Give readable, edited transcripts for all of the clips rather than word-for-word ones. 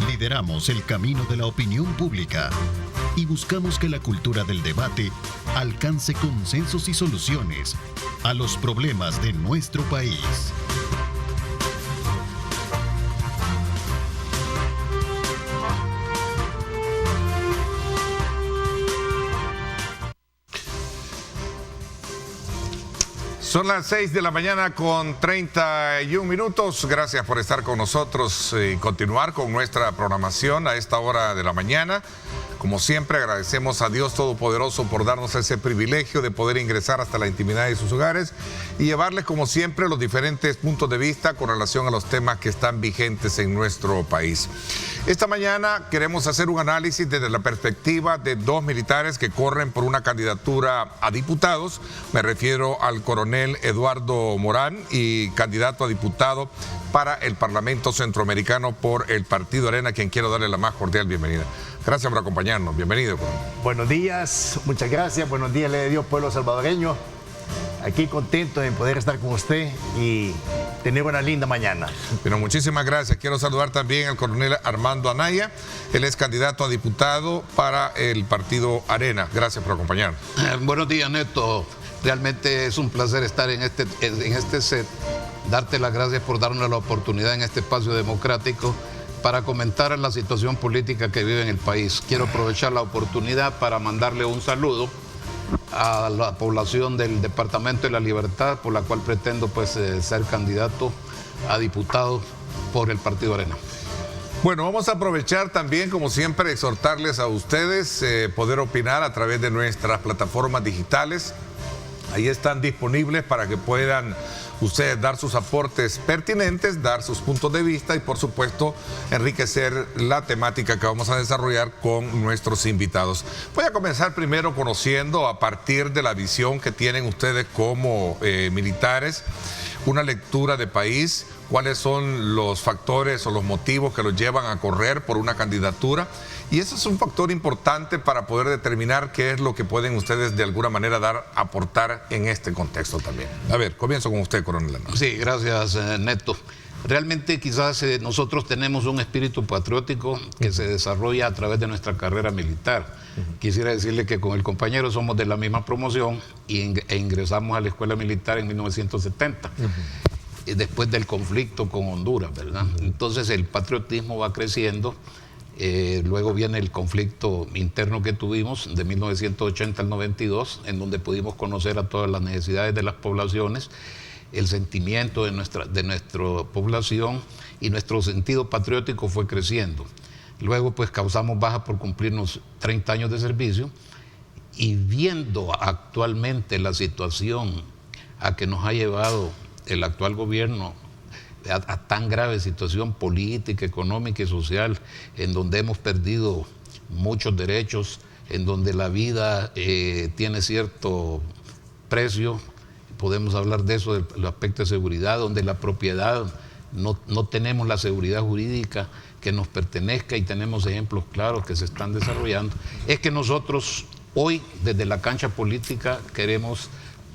Lideramos el camino de la opinión pública y buscamos que la cultura del debate alcance consensos y soluciones a los problemas de nuestro país. Son las 6 de la mañana con 31 minutos. Gracias por estar con nosotros y continuar con nuestra programación a esta hora de la mañana. Como siempre, agradecemos a Dios Todopoderoso por darnos ese privilegio de poder ingresar hasta la intimidad de sus hogares y llevarles, como siempre, los diferentes puntos de vista con relación a los temas que están vigentes en nuestro país. Esta mañana queremos hacer un análisis desde la perspectiva de dos militares que corren por una candidatura a diputados. Me refiero al coronel Eduardo Morán y candidato a diputado para el Parlamento Centroamericano por el Partido Arena, a quien quiero darle la más cordial bienvenida. Gracias por acompañarnos. Bienvenido, coronel. Buenos días, muchas gracias. Buenos días, le de Dios, pueblo salvadoreño. Aquí contento de poder estar con usted y tener una linda mañana. Bueno, muchísimas gracias. Quiero saludar también al coronel Armando Anaya. Él es candidato a diputado para el Partido Arena. Gracias por acompañarnos. Buenos días, Neto. Realmente es un placer estar en este set. Darte las gracias por darnos la oportunidad en este espacio democrático para comentar la situación política que vive en el país. Quiero aprovechar la oportunidad para mandarle un saludo a la población del Departamento de la Libertad, por la cual pretendo ser candidato a diputado por el Partido Arena. Bueno, vamos a aprovechar también, como siempre, exhortarles a ustedes poder opinar a través de nuestras plataformas digitales. Ahí están disponibles para que puedan ustedes dar sus aportes pertinentes, dar sus puntos de vista y, por supuesto, enriquecer la temática que vamos a desarrollar con nuestros invitados. Voy a comenzar primero conociendo, a partir de la visión que tienen ustedes como militares, una lectura de país, cuáles son los factores o los motivos que los llevan a correr por una candidatura. Y eso es un factor importante para poder determinar qué es lo que pueden ustedes de alguna manera aportar en este contexto también. A ver, comienzo con usted, coronel. Sí, gracias, Neto. Realmente quizás nosotros tenemos un espíritu patriótico que se desarrolla a través de nuestra carrera militar. Quisiera decirle que con el compañero somos de la misma promoción e ingresamos a la escuela militar en 1970. Después del conflicto con Honduras, ¿verdad? Entonces el patriotismo va creciendo. Luego viene el conflicto interno que tuvimos de 1980 al 92, en donde pudimos conocer a todas las necesidades de las poblaciones, el sentimiento de nuestra población y nuestro sentido patriótico fue creciendo. Luego pues causamos baja por cumplirnos 30 años de servicio y viendo actualmente la situación a que nos ha llevado el actual gobierno, a tan grave situación política, económica y social, en donde hemos perdido muchos derechos, en donde la vida tiene cierto precio, podemos hablar de eso, del aspecto de seguridad, donde la propiedad no tenemos la seguridad jurídica que nos pertenezca y tenemos ejemplos claros que se están desarrollando. Es que nosotros hoy desde la cancha política queremos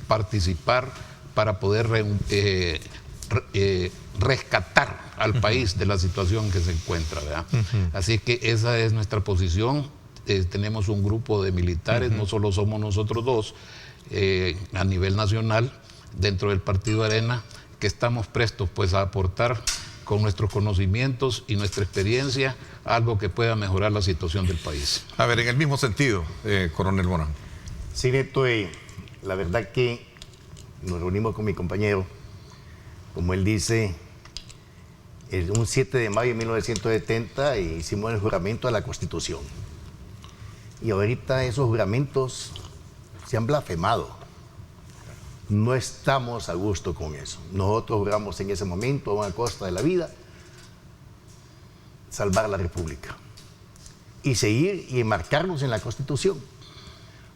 participar para poder rescatar al país de la situación que se encuentra, ¿verdad? Así que esa es nuestra posición. Tenemos un grupo de militares, no solo somos nosotros dos, a nivel nacional, dentro del Partido Arena, que estamos prestos pues a aportar con nuestros conocimientos y nuestra experiencia algo que pueda mejorar la situación del país. A ver, en el mismo sentido, coronel Morán. Sí, Neto, la verdad que nos reunimos con mi compañero, como él dice, un 7 de mayo de 1970 hicimos el juramento a la Constitución. Y ahorita esos juramentos se han blasfemado. No estamos a gusto con eso. Nosotros juramos en ese momento, a una costa de la vida, salvar la República y seguir y enmarcarnos en la Constitución.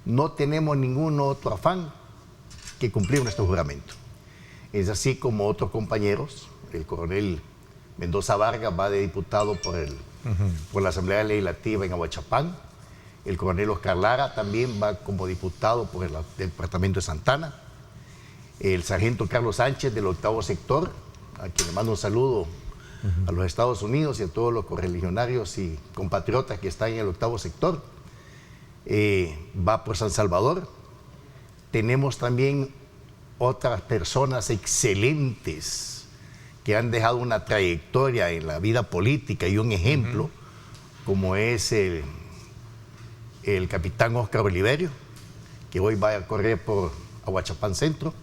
No tenemos ningún otro afán que cumplir nuestro juramento. Es así como otros compañeros, el coronel Mendoza Vargas va de diputado por la Asamblea Legislativa en Aguachapán, el coronel Oscar Lara también va como diputado por el departamento de Santana, el sargento Carlos Sánchez del 8º sector, a quien le mando un saludo a los Estados Unidos y a todos los correligionarios y compatriotas que están en el 8º sector. Va por San Salvador. Tenemos también otras personas excelentes que han dejado una trayectoria en la vida política y un ejemplo, como es el capitán Oscar Oliverio, que hoy va a correr por Aguachapán Centro,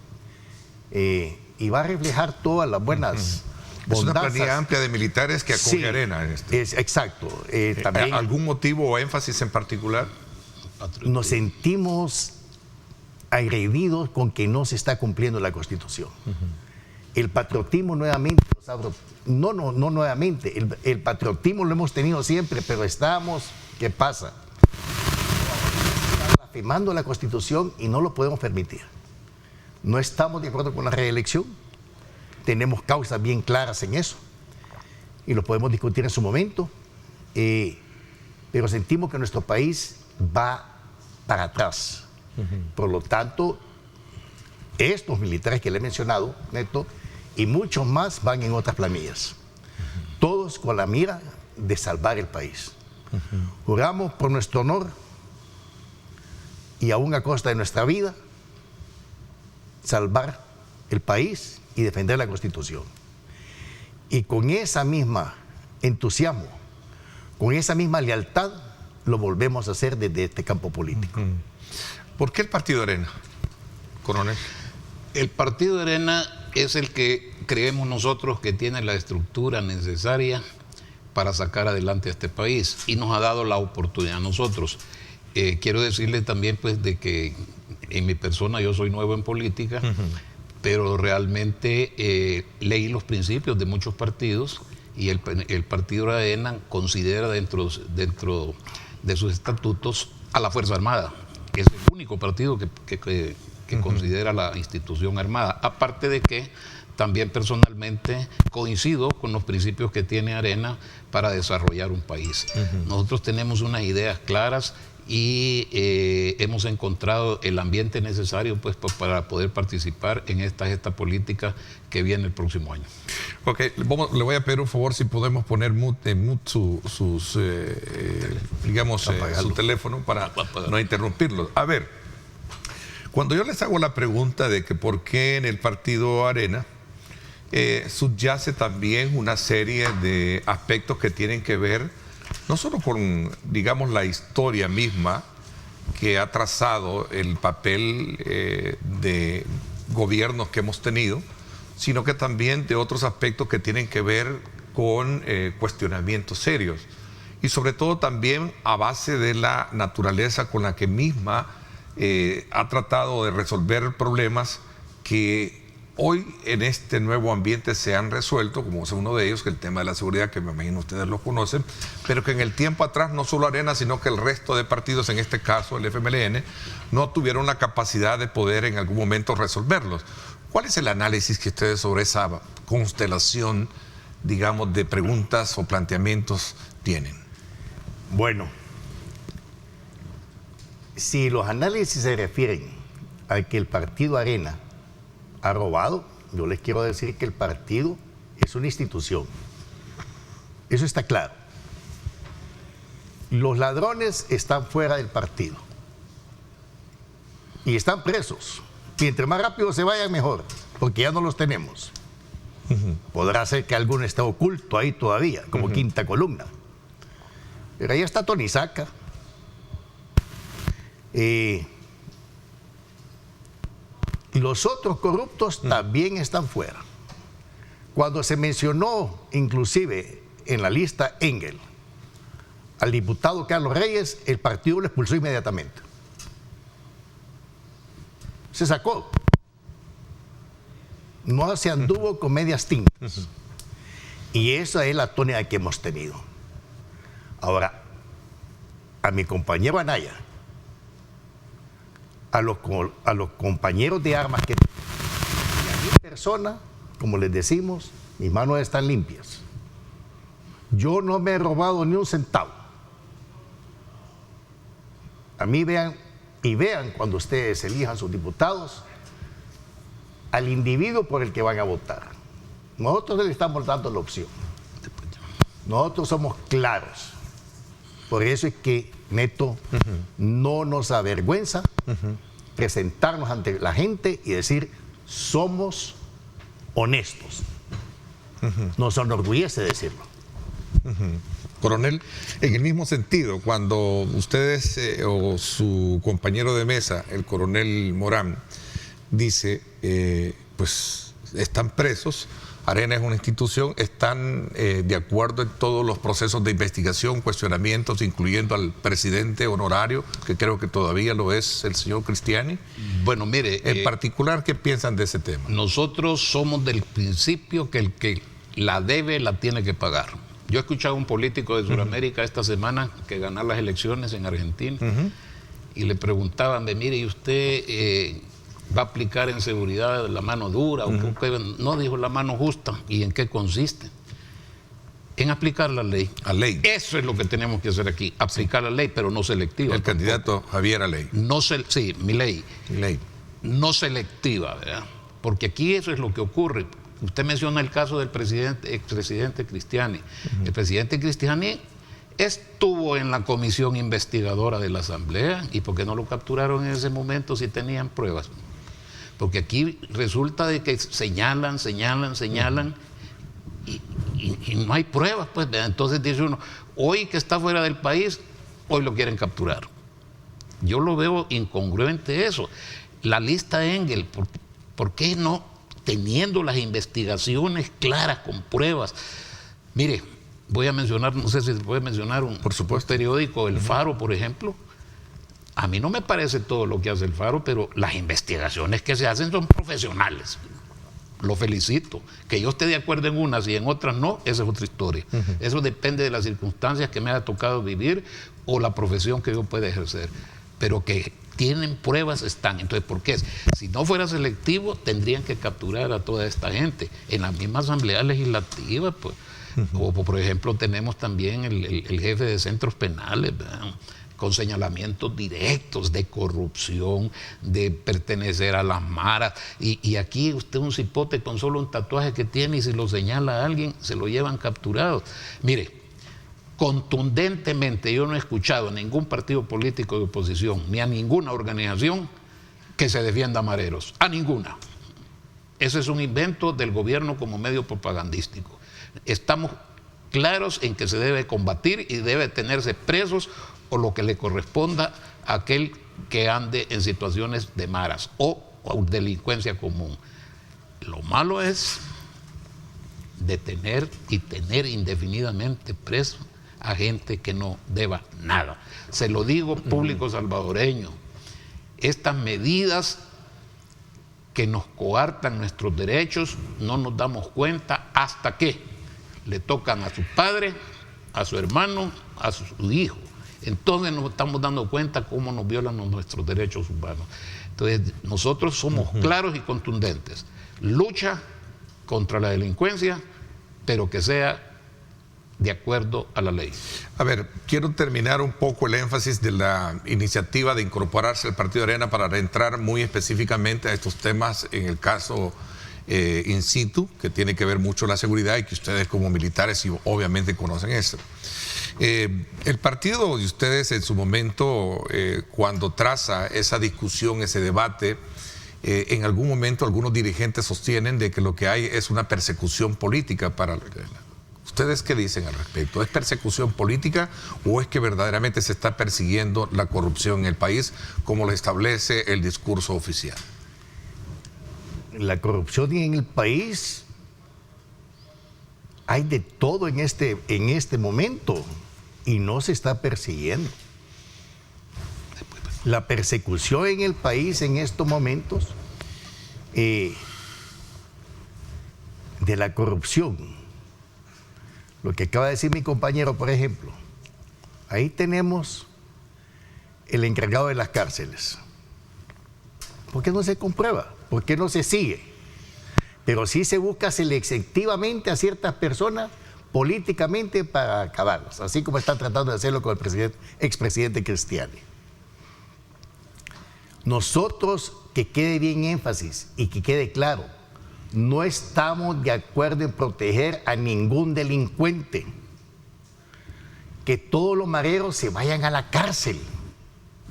y va a reflejar todas las buenas Es una planilla amplia de militares que acoge Arena. Exacto. También, ¿Algún motivo o énfasis en particular? Nos sentimos agredidos con que no se está cumpliendo la Constitución. El patriotismo nuevamente, no nuevamente, el patriotismo lo hemos tenido siempre, pero estamos, ¿qué pasa? Estamos blasfemando la Constitución y no lo podemos permitir. No estamos de acuerdo con la reelección, tenemos causas bien claras en eso y lo podemos discutir en su momento, pero sentimos que nuestro país va para atrás. Por lo tanto, estos militares que le he mencionado, Neto, y muchos más van en otras planillas, todos con la mira de salvar el país. Juramos por nuestro honor y aún a costa de nuestra vida salvar el país y defender la Constitución. Y con esa misma entusiasmo, con esa misma lealtad, lo volvemos a hacer desde este campo político. ¿Por qué el Partido Arena, coronel? El Partido Arena es el que creemos nosotros que tiene la estructura necesaria para sacar adelante a este país y nos ha dado la oportunidad a nosotros. Quiero decirle también pues de que en mi persona yo soy nuevo en política, pero realmente leí los principios de muchos partidos y el Partido Arena considera dentro de sus estatutos a la Fuerza Armada. Es el único partido que considera la institución armada. Aparte de que también personalmente coincido con los principios que tiene Arena para desarrollar un país. Nosotros tenemos unas ideas claras y hemos encontrado el ambiente necesario pues para poder participar en esta gesta política que viene el próximo año. Ok, le voy a pedir un favor si podemos poner en mute su teléfono para no interrumpirlo. A ver, cuando yo les hago la pregunta de que por qué en el Partido Arena, subyace también una serie de aspectos que tienen que ver no solo con, digamos, la historia misma que ha trazado el papel de gobiernos que hemos tenido, sino que también de otros aspectos que tienen que ver con cuestionamientos serios. Y sobre todo también a base de la naturaleza con la que misma ha tratado de resolver problemas que hoy en este nuevo ambiente se han resuelto, como es uno de ellos, que el tema de la seguridad, que me imagino ustedes lo conocen, pero que en el tiempo atrás no solo Arena, sino que el resto de partidos, en este caso el FMLN, no tuvieron la capacidad de poder en algún momento resolverlos. ¿Cuál es el análisis que ustedes sobre esa constelación, digamos, de preguntas o planteamientos tienen? Bueno, si los análisis se refieren a que el Partido Arena ha robado, yo les quiero decir que el partido es una institución. Eso está claro. Los ladrones están fuera del partido y están presos. Y entre más rápido se vayan, mejor, porque ya no los tenemos. Podrá ser que alguno esté oculto ahí todavía, como quinta columna. Pero ahí está Tony Saca. Los otros corruptos también están fuera. Cuando se mencionó, inclusive en la lista Engel, al diputado Carlos Reyes, el partido lo expulsó inmediatamente. Se sacó. No se anduvo con medias tintas. Y esa es la tónica que hemos tenido. Ahora, a mi compañero Anaya, a los compañeros de armas que... Y a mi persona, como les decimos, mis manos están limpias. Yo no me he robado ni un centavo. A mí vean cuando ustedes elijan sus diputados al individuo por el que van a votar. Nosotros le estamos dando la opción. Nosotros somos claros. Por eso es que, Neto, no nos avergüenza presentarnos ante la gente y decir, somos honestos. Nos enorgullece decirlo. Coronel, en el mismo sentido, cuando ustedes o su compañero de mesa, el coronel Morán, dice, pues están presos, Arena es una institución, están de acuerdo en todos los procesos de investigación, cuestionamientos, incluyendo al presidente honorario, que creo que todavía lo es el señor Cristiani. Bueno, mire... En particular, ¿qué piensan de ese tema? Nosotros somos del principio que el que la debe, la tiene que pagar. Yo he escuchado a un político de Sudamérica esta semana que ganó las elecciones en Argentina y le preguntaban, mire, ¿y usted va a aplicar en seguridad la mano dura? No, dijo la mano justa. ¿Y en qué consiste? En aplicar la ley. A ley. Eso es lo que tenemos que hacer aquí, aplicar la ley, pero no selectiva. El candidato Javier Aley. Sí, mi ley. No selectiva, ¿verdad? Porque aquí eso es lo que ocurre. Usted menciona el caso del expresidente Cristiani. El presidente Cristiani estuvo en la comisión investigadora de la Asamblea. ¿Y por qué no lo capturaron en ese momento si tenían pruebas? Porque aquí resulta de que señalan y no hay pruebas, pues. Entonces dice uno, hoy que está fuera del país, hoy lo quieren capturar. Yo lo veo incongruente eso. La lista Engel, ¿por qué no? Teniendo las investigaciones claras, con pruebas. Mire, voy a mencionar, no sé si se puede mencionar un periódico, El Faro, por ejemplo. A mí no me parece todo lo que hace El Faro, pero las investigaciones que se hacen son profesionales. Lo felicito. Que yo esté de acuerdo en unas y en otras no, esa es otra historia. Eso depende de las circunstancias que me haya tocado vivir o la profesión que yo pueda ejercer. Pero que tienen pruebas, están. Entonces, ¿por qué? Si no fuera selectivo, tendrían que capturar a toda esta gente. En la misma Asamblea Legislativa, pues. O, por ejemplo, tenemos también el jefe de centros penales, ¿verdad? Con señalamientos directos de corrupción, de pertenecer a las maras. Y aquí usted un cipote con solo un tatuaje que tiene y si lo señala a alguien, se lo llevan capturado. Mire, contundentemente yo no he escuchado a ningún partido político de oposición ni a ninguna organización que se defienda a mareros, a ninguna. Ese es un invento del gobierno como medio propagandístico. Estamos claros en que se debe combatir y debe tenerse presos o lo que le corresponda a aquel que ande en situaciones de maras o delincuencia común. Lo malo es detener y tener indefinidamente preso a gente que no deba nada. Se lo digo, público salvadoreño, estas medidas que nos coartan nuestros derechos no nos damos cuenta hasta que le tocan a su padre, a su hermano, a su hijo. Entonces nos estamos dando cuenta cómo nos violan nuestros derechos humanos. Entonces nosotros somos claros y contundentes. Lucha contra la delincuencia, pero que sea de acuerdo a la ley. A ver, quiero terminar un poco el énfasis de la iniciativa de incorporarse al Partido Arena para entrar muy específicamente a estos temas en el caso in situ, que tiene que ver mucho la seguridad y que ustedes como militares obviamente conocen eso. El partido de ustedes en su momento, cuando traza esa discusión, ese debate, en algún momento algunos dirigentes sostienen de que lo que hay es una persecución política para... ¿Ustedes qué dicen al respecto? ¿Es persecución política o es que verdaderamente se está persiguiendo la corrupción en el país como lo establece el discurso oficial? La corrupción en el país, hay de todo en este momento y no se está persiguiendo. La persecución en el país en estos momentos de la corrupción, lo que acaba de decir mi compañero, por ejemplo, ahí tenemos el encargado de las cárceles. ¿Por qué no se comprueba? ¿Por qué no se sigue? Pero sí se busca selectivamente a ciertas personas políticamente para acabarlas, así como están tratando de hacerlo con el expresidente Cristiani. Nosotros, que quede bien énfasis y que quede claro, no estamos de acuerdo en proteger a ningún delincuente. que todos los mareros se vayan a la cárcel.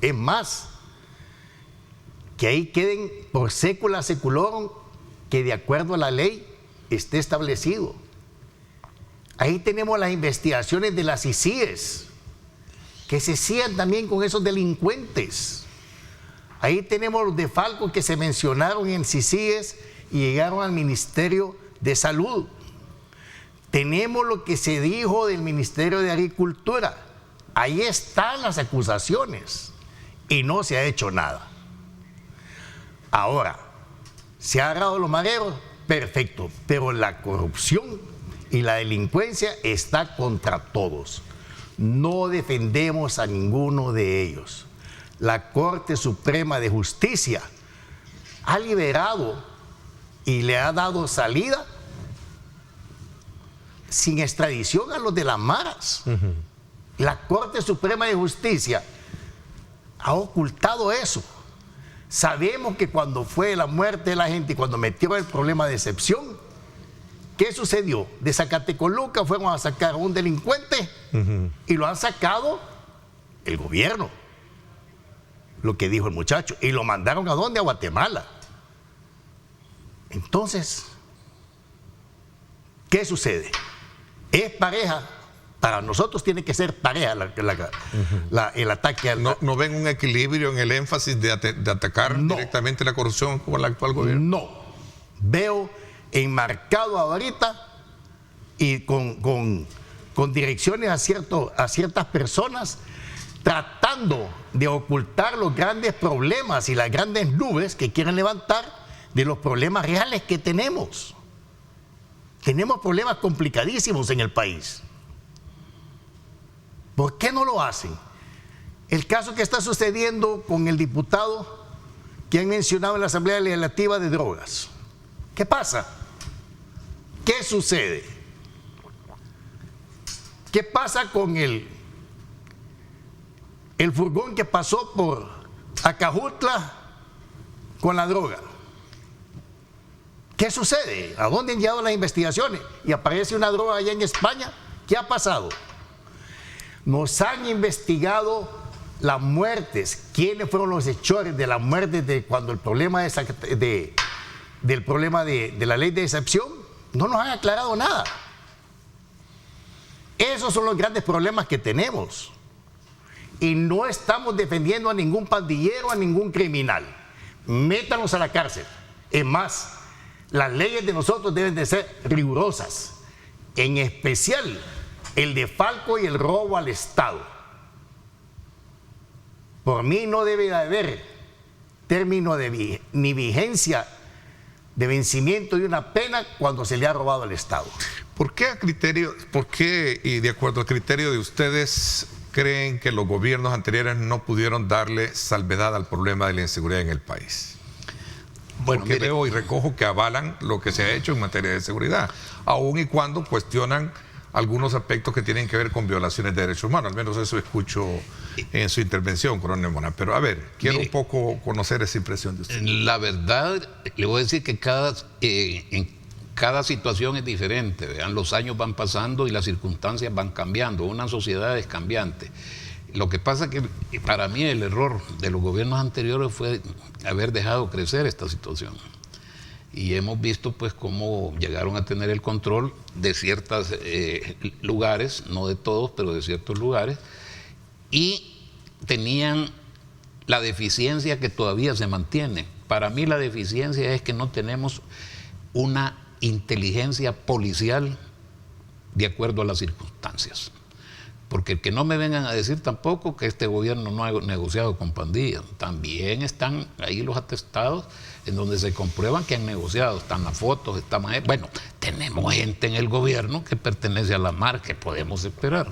Es más, que ahí queden por sécula seculorum, que de acuerdo a la ley esté establecido. Ahí tenemos las investigaciones de las ICIES, que se sigan también con esos delincuentes. Ahí tenemos los defalcos que se mencionaron en CICIES y llegaron al Ministerio de Salud. Tenemos lo que se dijo del Ministerio de Agricultura. Ahí están las acusaciones y no se ha hecho nada. Ahora, ¿se ha agarrado a los mareros? Perfecto, pero la corrupción y la delincuencia está contra todos. No defendemos a ninguno de ellos. La Corte Suprema de Justicia ha liberado y le ha dado salida sin extradición a los de las maras. La Corte Suprema de Justicia ha ocultado eso. Sabemos que cuando fue la muerte de la gente y cuando metió el problema de excepción, ¿qué sucedió? De Zacatecoluca fueron a sacar a un delincuente y lo han sacado el gobierno, lo que dijo el muchacho, y lo mandaron ¿a dónde? A Guatemala. Entonces, ¿qué sucede? Es pareja. Para nosotros tiene que ser pareja el ataque. ¿No ven un equilibrio en el énfasis de atacar directamente la corrupción con el actual gobierno? No. Veo enmarcado ahorita y con direcciones a ciertas personas tratando de ocultar los grandes problemas y las grandes nubes que quieren levantar de los problemas reales que tenemos. Tenemos problemas complicadísimos en el país. ¿Por qué no lo hacen? El caso que está sucediendo con el diputado que han mencionado en la Asamblea Legislativa de drogas. ¿Qué pasa? ¿Qué sucede? ¿Qué pasa con el furgón que pasó por Acajutla con la droga? ¿Qué sucede? ¿A dónde han llegado las investigaciones? Y aparece una droga allá en España. ¿Qué ha pasado? Nos han investigado las muertes. ¿Quiénes fueron los hechores de las muertes de cuando el problema del problema de la ley de excepción? No nos han aclarado nada. Esos son los grandes problemas que tenemos. Y no estamos defendiendo a ningún pandillero, a ningún criminal. Métanos a la cárcel. Es más, las leyes de nosotros deben de ser rigurosas. En especial el defalco y el robo al Estado. Por mí no debe de haber término ni vigencia de vencimiento de una pena cuando se le ha robado al Estado. ¿Por qué y de acuerdo al criterio de ustedes creen que los gobiernos anteriores no pudieron darle salvedad al problema de la inseguridad en el país? Bueno, porque veo y recojo que avalan lo que se ha hecho en materia de seguridad, aun y cuando cuestionan algunos aspectos que tienen que ver con violaciones de derechos humanos. Al menos eso escucho en su intervención, coronel Mora. Pero a ver, quiero un poco conocer esa impresión de usted. La verdad, le voy a decir que en cada situación es diferente. ¿Vean? Los años van pasando y las circunstancias van cambiando. Una sociedad es cambiante. Lo que pasa es que para mí el error de los gobiernos anteriores fue haber dejado crecer esta situación. Y hemos visto pues cómo llegaron a tener el control de ciertos lugares, no de todos, pero de ciertos lugares, y tenían la deficiencia que todavía se mantiene. Para mí la deficiencia es que no tenemos una inteligencia policial de acuerdo a las circunstancias. Porque que no me vengan a decir tampoco que este gobierno no ha negociado con pandillas. También están ahí los atestados en donde se comprueban que han negociado. Están las fotos, bueno, tenemos gente en el gobierno que pertenece a la MAR, que podemos esperar.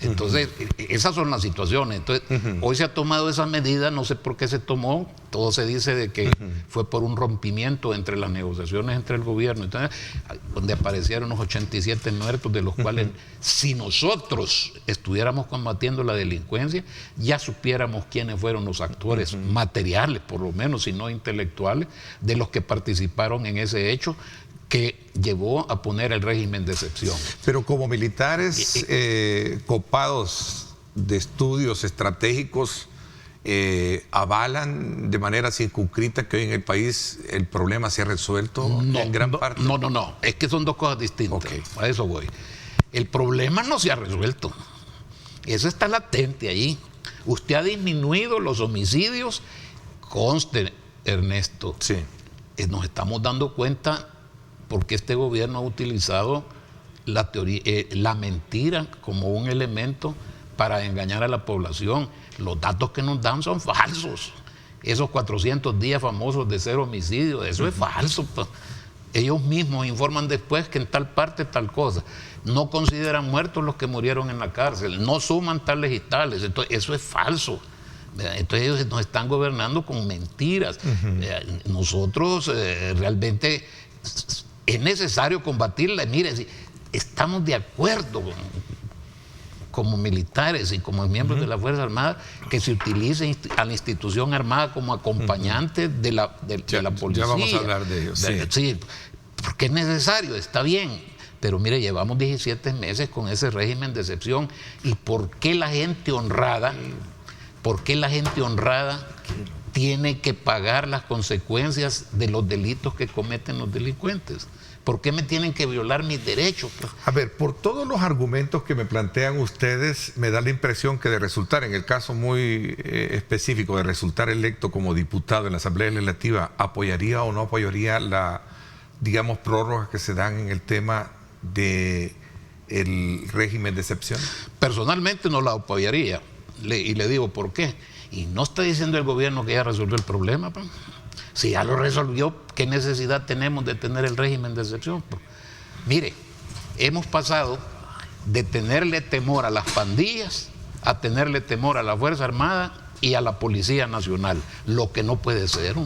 Entonces, esas son las situaciones. Entonces, hoy se ha tomado esa medida, no sé por qué se tomó, todo se dice de que fue por un rompimiento entre las negociaciones entre el gobierno, entonces, donde aparecieron los 87 muertos, de los cuales, si nosotros estuviéramos combatiendo la delincuencia, ya supiéramos quiénes fueron los actores materiales, por lo menos, si no intelectuales, de los que participaron en ese hecho, que llevó a poner el régimen de excepción. Pero como militares copados de estudios estratégicos, avalan de manera circunscrita que hoy en el país el problema se ha resuelto en gran parte. No, es que son dos cosas distintas. Okay. A eso voy. El problema no se ha resuelto. Eso está latente ahí. Usted ha disminuido los homicidios. Conste, Ernesto, Sí. Nos estamos dando cuenta porque este gobierno ha utilizado la teoría, la mentira como un elemento para engañar a la población. Los datos que nos dan son falsos. Esos 400 días famosos de 0 homicidios, eso es falso. Ellos mismos informan después que en tal parte tal cosa. No consideran muertos los que murieron en la cárcel, no suman tales y tales. Entonces, eso es falso. Entonces ellos nos están gobernando con mentiras. Nosotros realmente es necesario combatirla. Mire, si estamos de acuerdo como militares y como miembros de la Fuerza Armada que se utilice a la institución armada como acompañante de la policía. Ya vamos a hablar de ello. Sí, porque es necesario, está bien. Pero mire, llevamos 17 meses con ese régimen de excepción. ¿Y por qué la gente honrada? ¿Por qué la gente honrada tiene que pagar las consecuencias de los delitos que cometen los delincuentes? ¿Por qué me tienen que violar mis derechos? A ver, por todos los argumentos que me plantean ustedes, me da la impresión que de resultar, en el caso muy específico, de resultar electo como diputado en la Asamblea Legislativa, ¿apoyaría o no apoyaría la, digamos, prórrogas que se dan en el tema del régimen de excepción? Personalmente no la apoyaría. Y le digo por qué. Y no está diciendo el gobierno que ya resolvió el problema. Pues. Si ya lo resolvió, ¿qué necesidad tenemos de tener el régimen de excepción? Pues. Mire, hemos pasado de tenerle temor a las pandillas a tenerle temor a la Fuerza Armada y a la Policía Nacional, lo que no puede ser.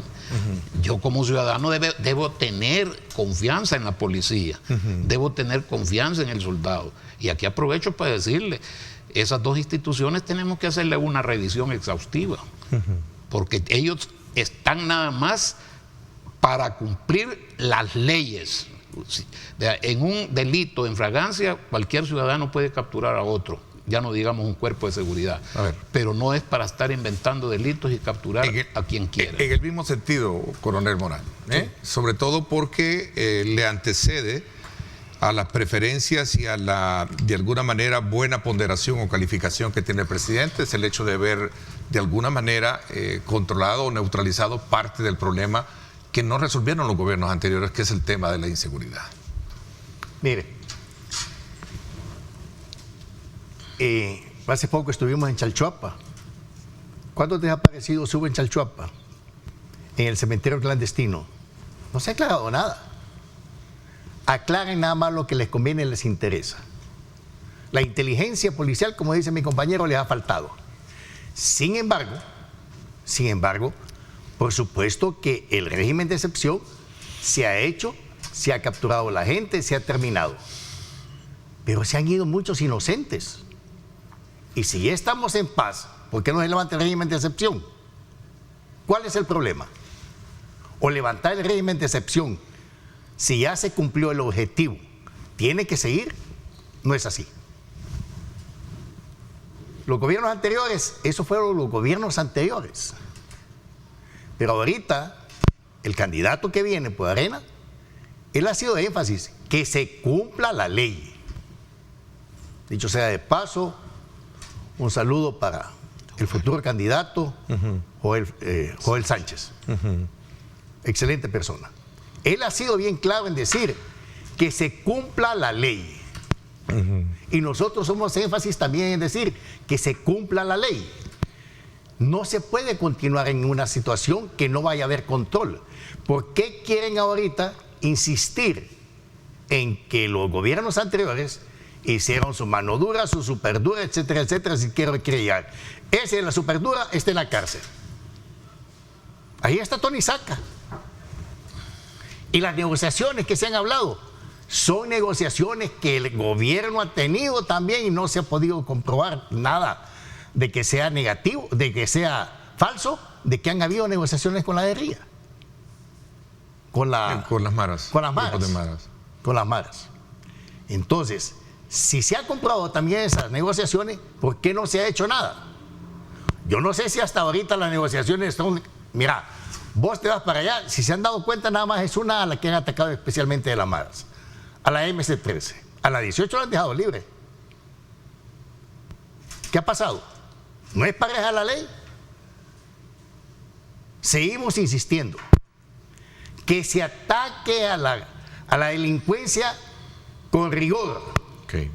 Yo como ciudadano debo tener confianza en la policía, debo tener confianza en el soldado. Y aquí aprovecho para decirle, esas dos instituciones tenemos que hacerle una revisión exhaustiva, porque ellos están nada más para cumplir las leyes. En un delito en fragancia, cualquier ciudadano puede capturar a otro, ya no digamos un cuerpo de seguridad, pero no es para estar inventando delitos y capturar a quien quiera. En el mismo sentido, coronel Morán, ¿Sí? Sobre todo porque le antecede a las preferencias y a la, de alguna manera, buena ponderación o calificación que tiene el presidente, es el hecho de haber, de alguna manera, controlado o neutralizado parte del problema que no resolvieron los gobiernos anteriores, que es el tema de la inseguridad. Mire, hace poco estuvimos en Chalchuapa. ¿Cuántos desaparecidos hubo en Chalchuapa? En el cementerio clandestino. No se ha aclarado nada. Aclaren nada más lo que les conviene y les interesa. La inteligencia policial, como dice mi compañero, les ha faltado. Sin embargo, por supuesto que el régimen de excepción se ha hecho, se ha capturado a la gente, se ha terminado. Pero se han ido muchos inocentes. Y si ya estamos en paz, ¿por qué no se levanta el régimen de excepción? ¿Cuál es el problema? O levantar el régimen de excepción, si ya se cumplió el objetivo, ¿tiene que seguir? No es así. Los gobiernos anteriores, esos fueron los gobiernos anteriores. Pero ahorita, el candidato que viene por Arena, él ha sido de énfasis, que se cumpla la ley. Dicho sea de paso, un saludo para el futuro candidato, Joel Sánchez. Excelente persona. Él ha sido bien claro en decir que se cumpla la ley. Y nosotros somos énfasis también en decir que se cumpla la ley. No se puede continuar en una situación que no vaya a haber control. ¿Por qué quieren ahorita insistir en que los gobiernos anteriores hicieron su mano dura, su superdura, etcétera, etcétera, si quiero llegar? Ese es la superdura, este en la cárcel. Ahí está Tony Saca. Y las negociaciones que se han hablado son negociaciones que el gobierno ha tenido también y no se ha podido comprobar nada de que sea negativo, de que sea falso, de que han habido negociaciones con la guerrilla. con las maras. Con las Grupos maras. de maras. Con las maras. Entonces, si se ha comprado también esas negociaciones, ¿por qué no se ha hecho nada? Yo no sé si hasta ahorita las negociaciones son... Mira, vos te vas para allá, si se han dado cuenta, nada más es una a la que han atacado especialmente de las maras. A la MC-13. A la 18 la han dejado libre. ¿Qué ha pasado? ¿No es pareja la ley? Seguimos insistiendo que se ataque a la delincuencia con rigor. Okay.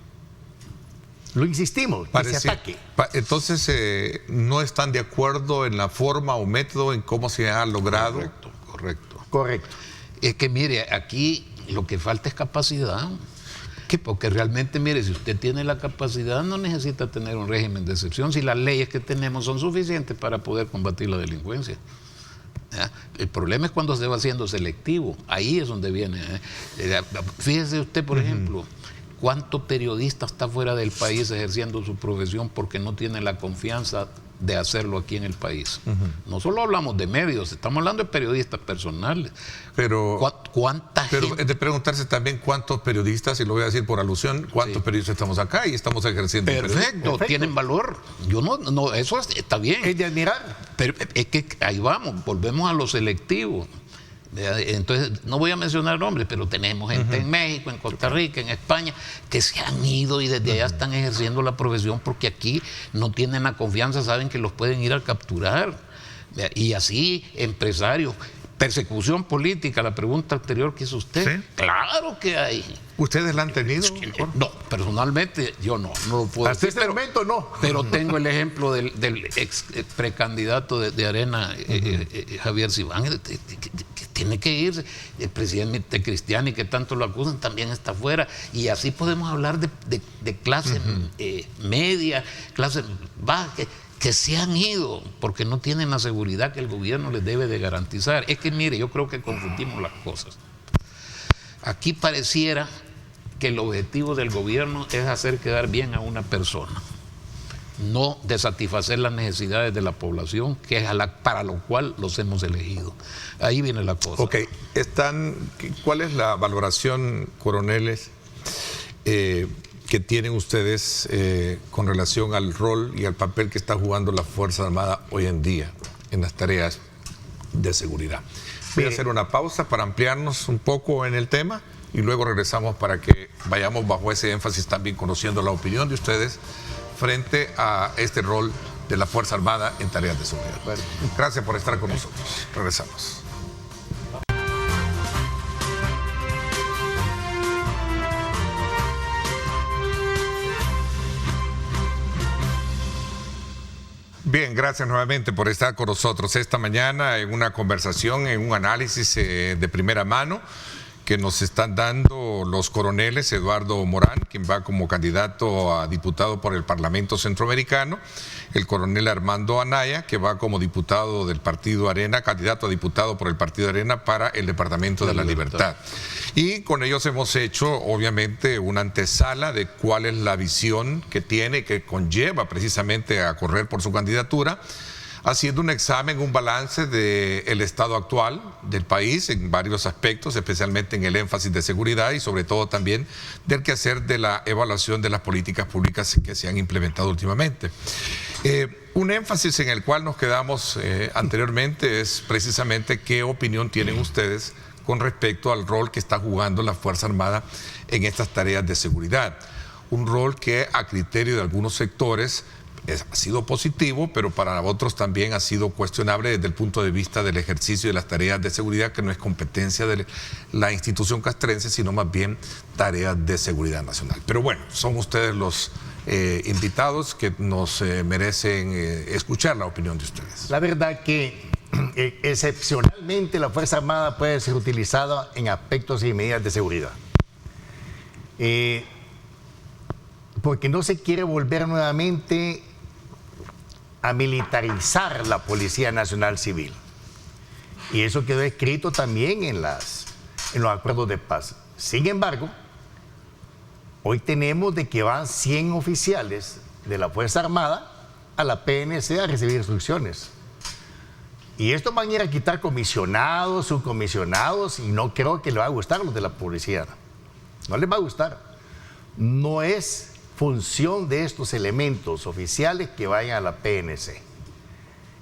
Lo insistimos, que se ataque. Entonces, ¿no están de acuerdo en la forma o método en cómo se ha logrado? Correcto. Es que mire, aquí lo que falta es capacidad. Porque realmente, mire, si usted tiene la capacidad, no necesita tener un régimen de excepción si las leyes que tenemos son suficientes para poder combatir la delincuencia. ¿Ya? El problema es cuando se va haciendo selectivo. Ahí es donde viene. Fíjese usted, por ejemplo, cuánto periodista está fuera del país ejerciendo su profesión porque no tiene la confianza de hacerlo aquí en el país. No solo hablamos de medios, estamos hablando de periodistas personales. Pero ¿cuánta gente? Es de preguntarse también cuántos periodistas, y lo voy a decir por alusión, cuántos periodistas estamos acá y estamos ejerciendo. Perfecto, tienen valor. Yo no, eso está bien. Es de admirar. Pero es que ahí vamos, volvemos a lo selectivo. Entonces, no voy a mencionar nombres, pero tenemos gente en México, en Costa Rica, en España, que se han ido y desde allá están ejerciendo la profesión porque aquí no tienen la confianza, saben que los pueden ir a capturar. Y así, empresarios. Persecución política, la pregunta anterior que hizo usted. ¿Sí? Claro que hay. ¿Ustedes la han tenido? No, personalmente yo no lo puedo decir. Hasta este momento no. Pero tengo el ejemplo del ex precandidato de Arena, Javier Sibán, que tiene que irse. El presidente Cristiani, que tanto lo acusan, también está fuera. Y así podemos hablar de clase media, clase baja, que se han ido porque no tienen la seguridad que el gobierno les debe de garantizar. Es que mire, yo creo que confundimos las cosas. Aquí pareciera que el objetivo del gobierno es hacer quedar bien a una persona, no de satisfacer las necesidades de la población, que es para lo cual los hemos elegido. Ahí viene la cosa. Ok, ¿cuál es la valoración, coroneles, que tienen ustedes con relación al rol y al papel que está jugando la Fuerza Armada hoy en día en las tareas de seguridad? Voy a hacer una pausa para ampliarnos un poco en el tema y luego regresamos para que vayamos bajo ese énfasis también conociendo la opinión de ustedes frente a este rol de la Fuerza Armada en tareas de seguridad. Bueno, gracias por estar con nosotros. Regresamos. Bien, gracias nuevamente por estar con nosotros esta mañana en una conversación, en un análisis de primera mano que nos están dando los coroneles Eduardo Morán, quien va como candidato a diputado por el Parlamento Centroamericano, el coronel Armando Anaya, que va como diputado del Partido Arena, candidato a diputado por el Partido Arena para el Departamento de la Libertad. Y con ellos hemos hecho, obviamente, una antesala de cuál es la visión que tiene, que conlleva precisamente a correr por su candidatura, haciendo un examen, un balance del estado actual del país en varios aspectos, especialmente en el énfasis de seguridad y sobre todo también del quehacer de la evaluación de las políticas públicas que se han implementado últimamente. Un énfasis en el cual nos quedamos anteriormente es precisamente qué opinión tienen ustedes con respecto al rol que está jugando la Fuerza Armada en estas tareas de seguridad. Un rol que a criterio de algunos sectores ha sido positivo, pero para otros también ha sido cuestionable desde el punto de vista del ejercicio de las tareas de seguridad, que no es competencia de la institución castrense, sino más bien tareas de seguridad nacional. Pero bueno, son ustedes los invitados que nos merecen escuchar la opinión de ustedes. La verdad que excepcionalmente la Fuerza Armada puede ser utilizada en aspectos y medidas de seguridad. Porque no se quiere volver nuevamente a militarizar la Policía Nacional Civil. Y eso quedó escrito también en los acuerdos de paz. Sin embargo, hoy tenemos de que van 100 oficiales de la Fuerza Armada a la PNC a recibir instrucciones. Y esto van a ir a quitar comisionados, subcomisionados, y no creo que les va a gustar a los de la policía. No les va a gustar. No es función de estos elementos oficiales que vayan a la PNC.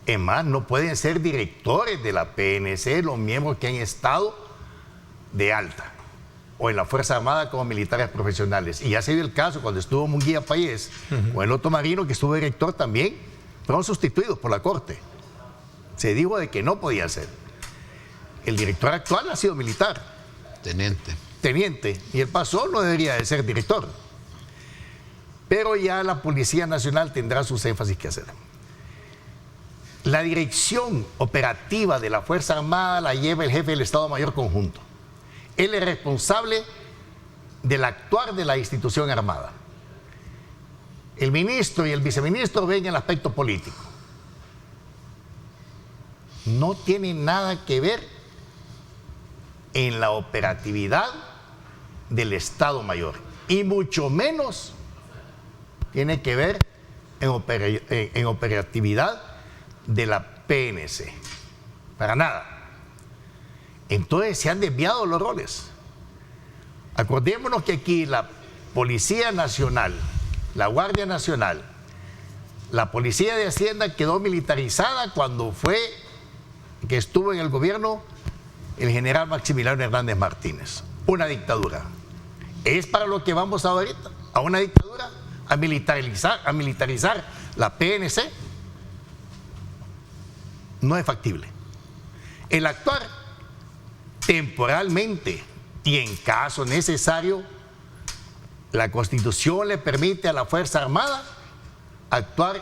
Es más, no pueden ser directores de la PNC los miembros que han estado de alta o en la Fuerza Armada como militares profesionales. Y ya se dio el caso cuando estuvo Munguía Payés o el otro Marino que estuvo director también, fueron sustituidos por la Corte. Se dijo de que no podía ser. El director actual ha sido militar. Teniente. Y el pasó no debería de ser director. Pero ya la Policía Nacional tendrá sus énfasis que hacer. La dirección operativa de la Fuerza Armada la lleva el jefe del Estado Mayor Conjunto. Él es responsable del actuar de la institución armada. El ministro y el viceministro ven el aspecto político. No tiene nada que ver en la operatividad del Estado Mayor y mucho menos tiene que ver en operatividad de la PNC. Para nada. Entonces se han desviado los roles. Acordémonos que aquí la Policía Nacional, la Guardia Nacional, la Policía de Hacienda quedó militarizada cuando que estuvo en el gobierno el general Maximiliano Hernández Martínez. Una dictadura. ¿Es para lo que vamos ahorita? ¿A una dictadura? ¿A militarizar la PNC? No es factible. El actuar temporalmente y en caso necesario, la Constitución le permite a la Fuerza Armada actuar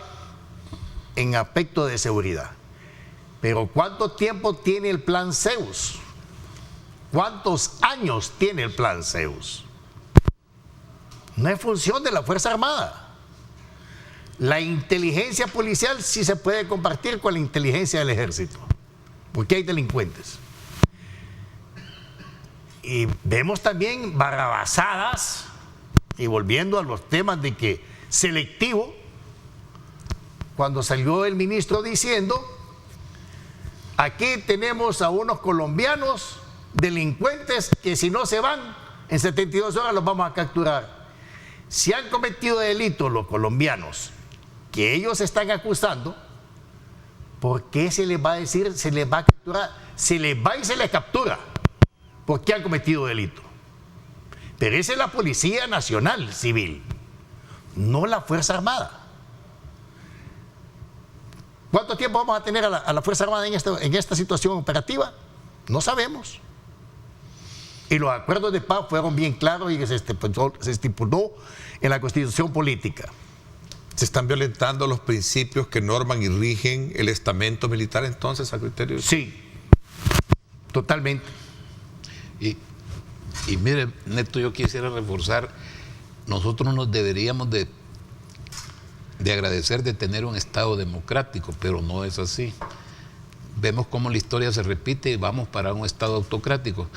en aspecto de seguridad. Pero ¿cuánto tiempo tiene el plan Zeus? ¿Cuántos años tiene el plan Zeus? No es función de la Fuerza Armada. La inteligencia policial sí se puede compartir con la inteligencia del ejército, porque hay delincuentes. Y vemos también barrabasadas, y volviendo a los temas de que selectivo, cuando salió el ministro diciendo: aquí tenemos a unos colombianos delincuentes que si no se van, en 72 horas los vamos a capturar. Si han cometido delitos los colombianos que ellos están acusando, ¿por qué se les va a decir, se les va a capturar? Se les va y se les captura, porque han cometido delito. Pero esa es la Policía Nacional Civil, no la Fuerza Armada. ¿Cuánto tiempo vamos a tener a la Fuerza Armada en esta situación operativa? No sabemos. Y los acuerdos de paz fueron bien claros y se estipuló en la Constitución política. ¿Se están violentando los principios que norman y rigen el estamento militar entonces a criterio? Sí, totalmente. Y mire, Neto, yo quisiera reforzar, nosotros nos deberíamos de agradecer de tener un Estado democrático, pero no es así. Vemos cómo la historia se repite y vamos para un Estado autocrático.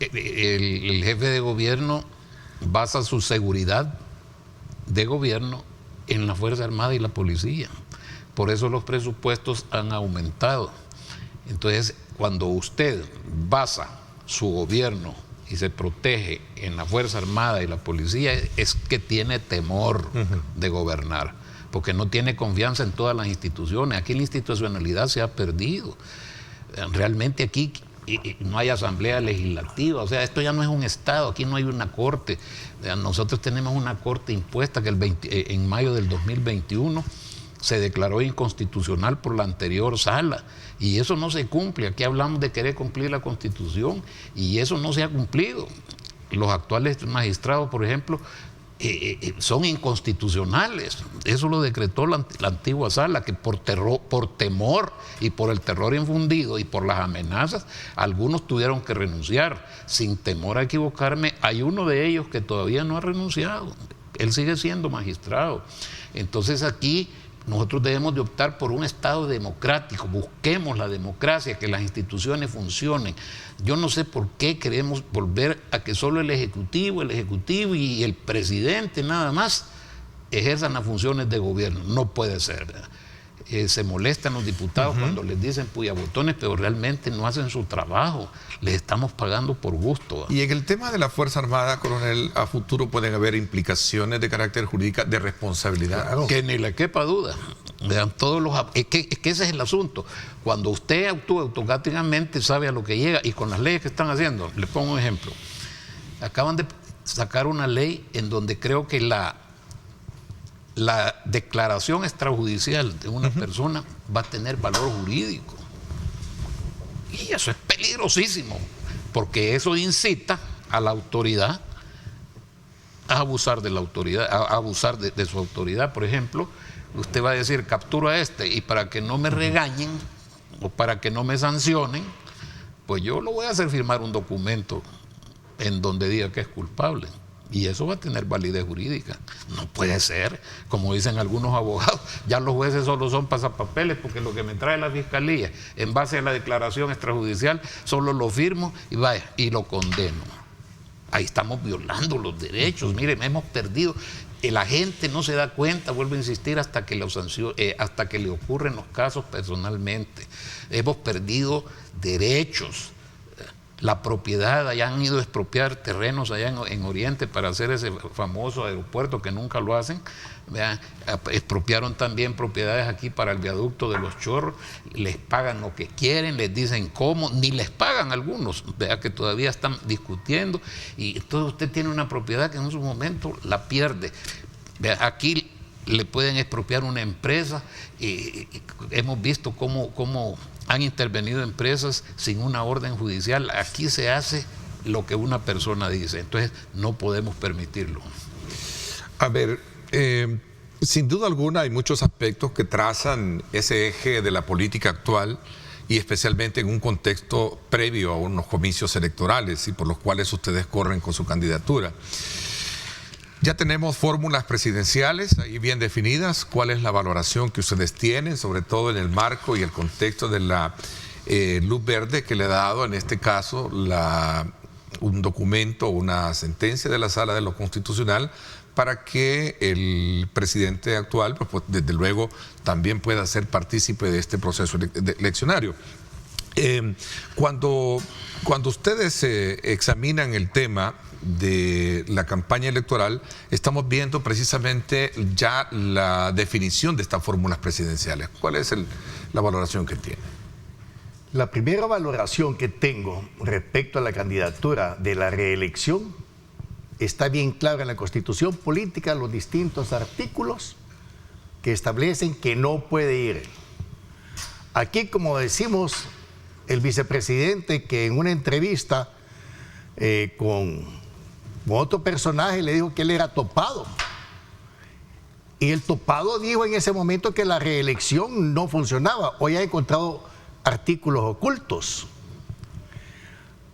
El jefe de gobierno basa su seguridad de gobierno en la Fuerza Armada y la Policía. Por eso los presupuestos han aumentado. Entonces, cuando usted basa su gobierno y se protege en la Fuerza Armada y la Policía, es que tiene temor de gobernar, porque no tiene confianza en todas las instituciones. Aquí la institucionalidad se ha perdido. Realmente aquí no hay asamblea legislativa, o sea, esto ya no es un Estado, aquí no hay una corte. Nosotros tenemos una corte impuesta que en mayo del 2021 se declaró inconstitucional por la anterior sala, y eso no se cumple. Aquí hablamos de querer cumplir la Constitución y eso no se ha cumplido. Los actuales magistrados, por ejemplo, son inconstitucionales. Eso lo decretó la antigua sala, que por temor y por el terror infundido y por las amenazas, algunos tuvieron que renunciar. Sin temor a equivocarme, hay uno de ellos que todavía no ha renunciado. Él sigue siendo magistrado. Entonces aquí nosotros debemos de optar por un Estado democrático. Busquemos la democracia, que las instituciones funcionen. Yo no sé por qué queremos volver a que solo el Ejecutivo y el presidente nada más ejerzan las funciones de gobierno. No puede ser, ¿verdad? se molestan los diputados cuando les dicen puyabotones, pero realmente no hacen su trabajo. Les estamos pagando por gusto. Y en el tema de la Fuerza Armada, coronel, a futuro pueden haber implicaciones de carácter jurídico, de responsabilidad. Claro. Que ni le quepa duda. Vean, es que ese es el asunto. Cuando usted actúa automáticamente, sabe a lo que llega. Y con las leyes que están haciendo, le pongo un ejemplo. Acaban de sacar una ley en donde creo que la declaración extrajudicial de una persona va a tener valor jurídico. Y eso es peligrosísimo, porque eso incita a la autoridad a abusar de la autoridad, a abusar de su autoridad. Por ejemplo, usted va a decir, capturo a este, y para que no me regañen o para que no me sancionen, pues yo lo voy a hacer firmar un documento en donde diga que es culpable. Y eso va a tener validez jurídica. No puede ser, como dicen algunos abogados, ya los jueces solo son pasapapeles, porque lo que me trae la fiscalía en base a la declaración extrajudicial solo lo firmo y vaya, y lo condeno. Ahí estamos violando los derechos. Miren, hemos perdido. La gente no se da cuenta, vuelvo a insistir, hasta que le ocurren los casos personalmente. Hemos perdido derechos. La propiedad, allá han ido a expropiar terrenos allá en Oriente para hacer ese famoso aeropuerto que nunca lo hacen. Vean, expropiaron también propiedades aquí para el viaducto de los Chorros, les pagan lo que quieren, les dicen cómo, ni les pagan algunos, vea que todavía están discutiendo, y entonces usted tiene una propiedad que en su momento la pierde. Vea, aquí le pueden expropiar una empresa, y hemos visto cómo han intervenido empresas sin una orden judicial. Aquí se hace lo que una persona dice, entonces no podemos permitirlo. A ver, sin duda alguna hay muchos aspectos que trazan ese eje de la política actual, y especialmente en un contexto previo a unos comicios electorales y por los cuales ustedes corren con su candidatura. Ya tenemos fórmulas presidenciales ahí bien definidas. ¿Cuál es la valoración que ustedes tienen, sobre todo en el marco y el contexto de la luz verde que le ha dado, en este caso, un documento, una sentencia de la Sala de lo Constitucional, para que el presidente actual, pues, desde luego, también pueda ser partícipe de este proceso eleccionario? Cuando ustedes examinan el tema de la campaña electoral, estamos viendo precisamente ya la definición de estas fórmulas presidenciales. ¿Cuál es la valoración que tiene? La primera valoración que tengo respecto a la candidatura de la reelección está bien claro en la Constitución Política, los distintos artículos que establecen que no puede ir. Aquí, como decimos, el vicepresidente, que en una entrevista con otro personaje le dijo que él era topado. Y el topado dijo en ese momento que la reelección no funcionaba. Hoy ha encontrado artículos ocultos.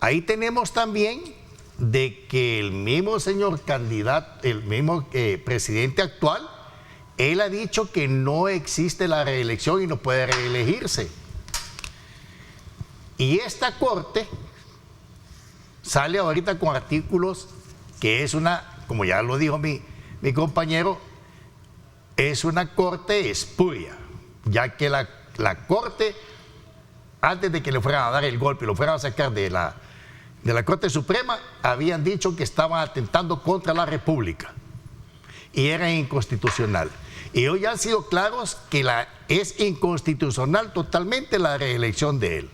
Ahí tenemos también de que el mismo señor candidato, el mismo presidente actual, él ha dicho que no existe la reelección y no puede reelegirse. Y esta corte sale ahorita con artículos que es como ya lo dijo mi compañero, es una corte espuria, ya que la corte, antes de que le fueran a dar el golpe y lo fueran a sacar de la Corte Suprema, habían dicho que estaban atentando contra la República y era inconstitucional. Y hoy han sido claros que es inconstitucional totalmente la reelección de él.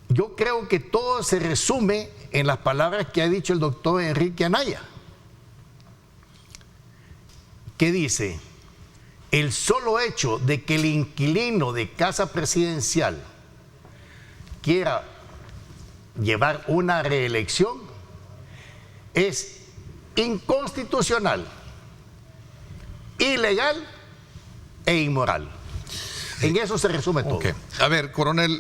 Yo creo que todo se resume en las palabras que ha dicho el doctor Enrique Anaya, que dice: el solo hecho de que el inquilino de casa presidencial quiera llevar una reelección es inconstitucional, ilegal e inmoral. En eso se resume todo. Okay. A ver, coronel,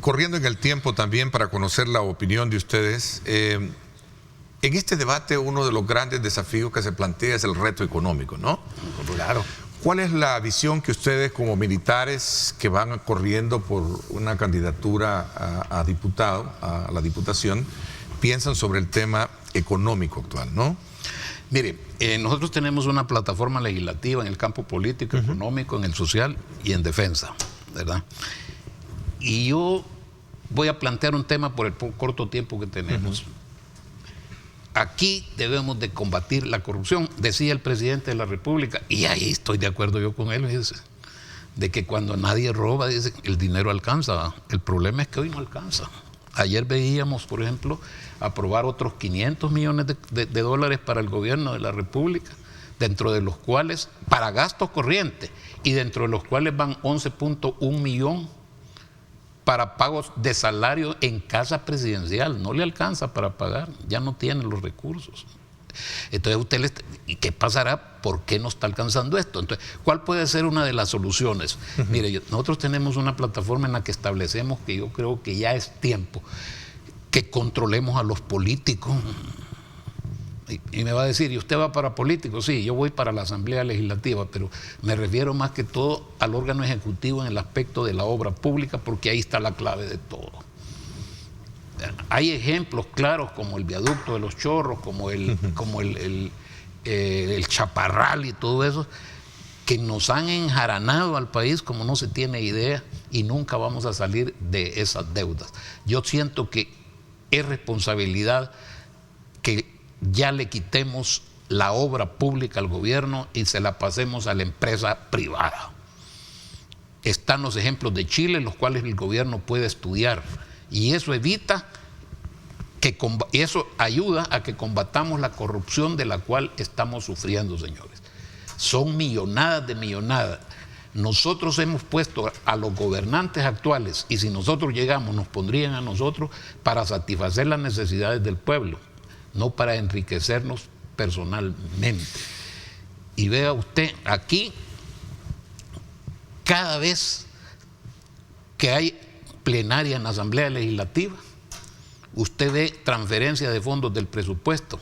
corriendo en el tiempo también para conocer la opinión de ustedes, en este debate uno de los grandes desafíos que se plantea es el reto económico, ¿no? Claro. ¿Cuál es la visión que ustedes como militares que van corriendo por una candidatura a diputado, a la diputación, piensan sobre el tema económico actual, ¿no? Mire, nosotros tenemos una plataforma legislativa en el campo político, económico, en el social y en defensa, ¿verdad? Y yo voy a plantear un tema por el corto tiempo que tenemos. Aquí debemos de combatir la corrupción, decía el presidente de la República, y ahí estoy de acuerdo yo con él, fíjese, de que cuando nadie roba, dice, el dinero alcanza. El problema es que hoy no alcanza. Ayer veíamos, por ejemplo, aprobar otros 500 millones de dólares para el gobierno de la República, dentro de los cuales, para gastos corrientes, y dentro de los cuales van 11.1 millones para pagos de salario en casa presidencial. No le alcanza para pagar, ya no tiene los recursos. Entonces usted ¿y qué pasará? ¿Por qué no está alcanzando esto? Entonces, ¿cuál puede ser una de las soluciones? Mire, nosotros tenemos una plataforma en la que establecemos que yo creo que ya es tiempo que controlemos a los políticos. Y me va a decir, ¿y usted va para políticos? Sí, yo voy para la Asamblea Legislativa, pero me refiero más que todo al órgano ejecutivo en el aspecto de la obra pública, porque ahí está la clave de todo. Hay ejemplos claros como el viaducto de los Chorros, como el Chaparral y todo eso, que nos han enjaranado al país como no se tiene idea, y nunca vamos a salir de esas deudas. Yo siento que es responsabilidad que ya le quitemos la obra pública al gobierno y se la pasemos a la empresa privada. Están los ejemplos de Chile, los cuales el gobierno puede estudiar, y eso evita y eso ayuda a que combatamos la corrupción de la cual estamos sufriendo, señores. Son millonadas de millonadas. Nosotros hemos puesto a los gobernantes actuales, y si nosotros llegamos, nos pondrían a nosotros para satisfacer las necesidades del pueblo, no para enriquecernos personalmente. Y vea usted, aquí, cada vez que hay plenaria en la Asamblea Legislativa, usted ve transferencia de fondos del presupuesto,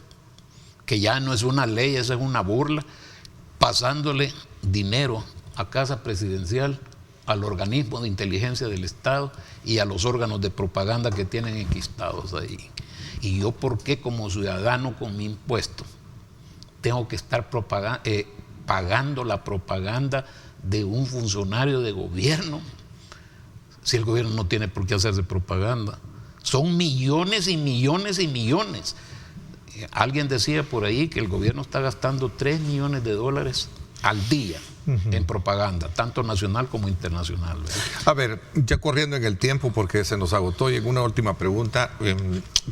que ya no es una ley, esa es una burla, pasándole dinero a Casa Presidencial, al organismo de inteligencia del Estado y a los órganos de propaganda que tienen enquistados ahí. Y yo, ¿por qué como ciudadano con mi impuesto tengo que estar pagando la propaganda de un funcionario de gobierno, si el gobierno no tiene por qué hacerse propaganda? Son millones y millones y millones. Alguien decía por ahí que el gobierno está gastando 3 millones de dólares al día en propaganda, tanto nacional como internacional, ¿verdad? A ver, ya corriendo en el tiempo porque se nos agotó, y en una última pregunta,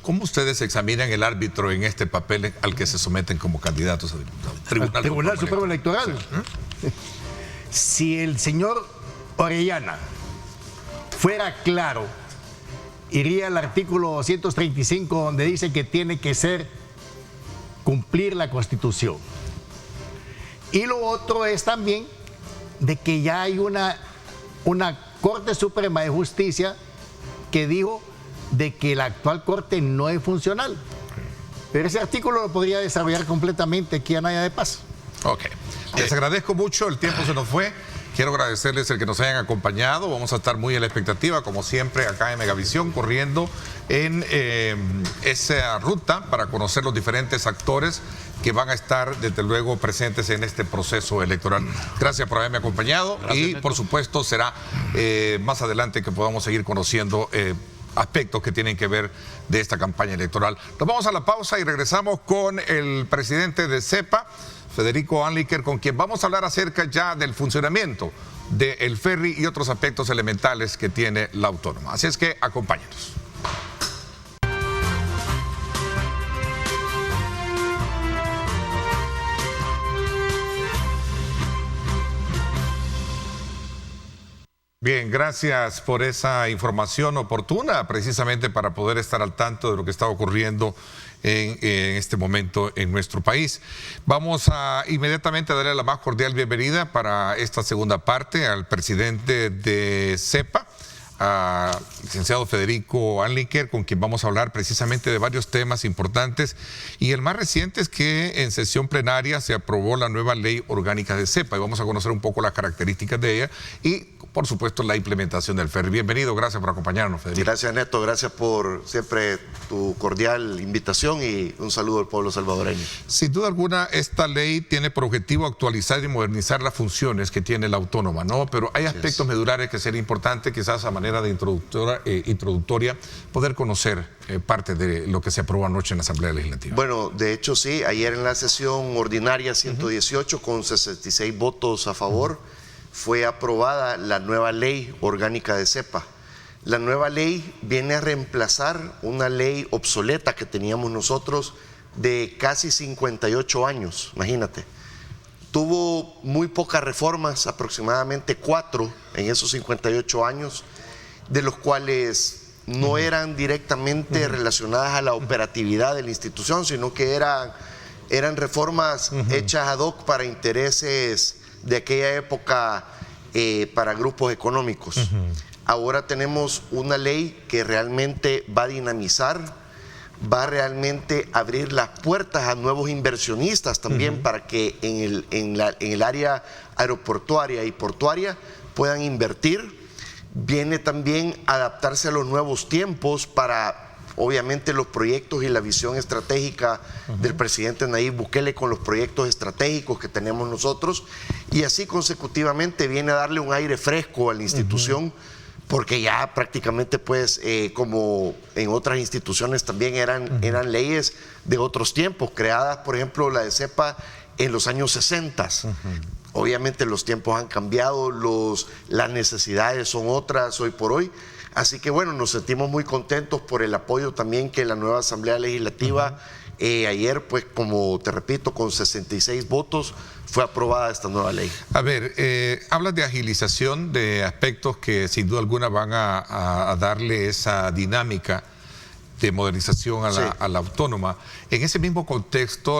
¿cómo ustedes examinan el árbitro en este papel al que se someten como candidatos a diputados? Tribunal Supremo Electoral. Sí. Si el señor Orellana fuera claro, iría al artículo 235, donde dice que tiene que cumplir la Constitución. Y lo otro es también de que ya hay una Corte Suprema de Justicia que dijo de que la actual Corte no es funcional. Pero ese artículo lo podría desarrollar completamente aquí a Naya de Paz. Ok. Les agradezco mucho, el tiempo se nos fue. Quiero agradecerles el que nos hayan acompañado. Vamos a estar muy a la expectativa, como siempre, acá en Megavisión, corriendo en esa ruta para conocer los diferentes actores que van a estar, desde luego, presentes en este proceso electoral. Gracias por haberme acompañado. Gracias, y, por supuesto, será más adelante que podamos seguir conociendo aspectos que tienen que ver de esta campaña electoral. Nos vamos a la pausa y regresamos con el presidente de CEPA, Federico Anliker, con quien vamos a hablar acerca ya del funcionamiento del ferry y otros aspectos elementales que tiene la autónoma. Así es que acompáñenos. Bien, gracias por esa información oportuna, precisamente para poder estar al tanto de lo que está ocurriendo en este momento en nuestro país. Vamos a inmediatamente darle la más cordial bienvenida para esta segunda parte al presidente de CEPA, al licenciado Federico Anliker, con quien vamos a hablar precisamente de varios temas importantes. Y el más reciente es que en sesión plenaria se aprobó la nueva ley orgánica de CEPA y vamos a conocer un poco las características de ella y, por supuesto, la implementación del FER. Bienvenido, gracias por acompañarnos, Federico. Gracias, Neto, gracias por siempre tu cordial invitación y un saludo al pueblo salvadoreño. Sin duda alguna, esta ley tiene por objetivo actualizar y modernizar las funciones que tiene la autónoma, ¿no? Pero hay aspectos medulares que sería importante, quizás a manera de introductoria, poder conocer parte de lo que se aprobó anoche en la Asamblea Legislativa. Bueno, de hecho sí, ayer en la sesión ordinaria 118 con 66 votos a favor fue aprobada la nueva ley orgánica de CEPA. La nueva ley viene a reemplazar una ley obsoleta que teníamos nosotros de casi 58 años, imagínate. Tuvo muy pocas reformas, aproximadamente 4 en esos 58 años, de los cuales no eran directamente relacionadas a la operatividad de la institución, sino que eran reformas hechas ad hoc para intereses de aquella época, para grupos económicos. Ahora tenemos una ley que realmente va a dinamizar, va a realmente abrir las puertas a nuevos inversionistas también para que en el área aeroportuaria y portuaria puedan invertir. Viene también a adaptarse a los nuevos tiempos para, obviamente, los proyectos y la visión estratégica del presidente Nayib Bukele con los proyectos estratégicos que tenemos nosotros, y así consecutivamente viene a darle un aire fresco a la institución, porque ya prácticamente, pues, como en otras instituciones también eran leyes de otros tiempos, creadas, por ejemplo, la de CEPA en los años 60. Obviamente los tiempos han cambiado, las necesidades son otras hoy por hoy. Así que bueno, nos sentimos muy contentos por el apoyo también que la nueva Asamblea Legislativa ayer, pues como te repito, con 66 votos fue aprobada esta nueva ley. A ver, hablas de agilización de aspectos que sin duda alguna van a darle esa dinámica de modernización a la autónoma. En ese mismo contexto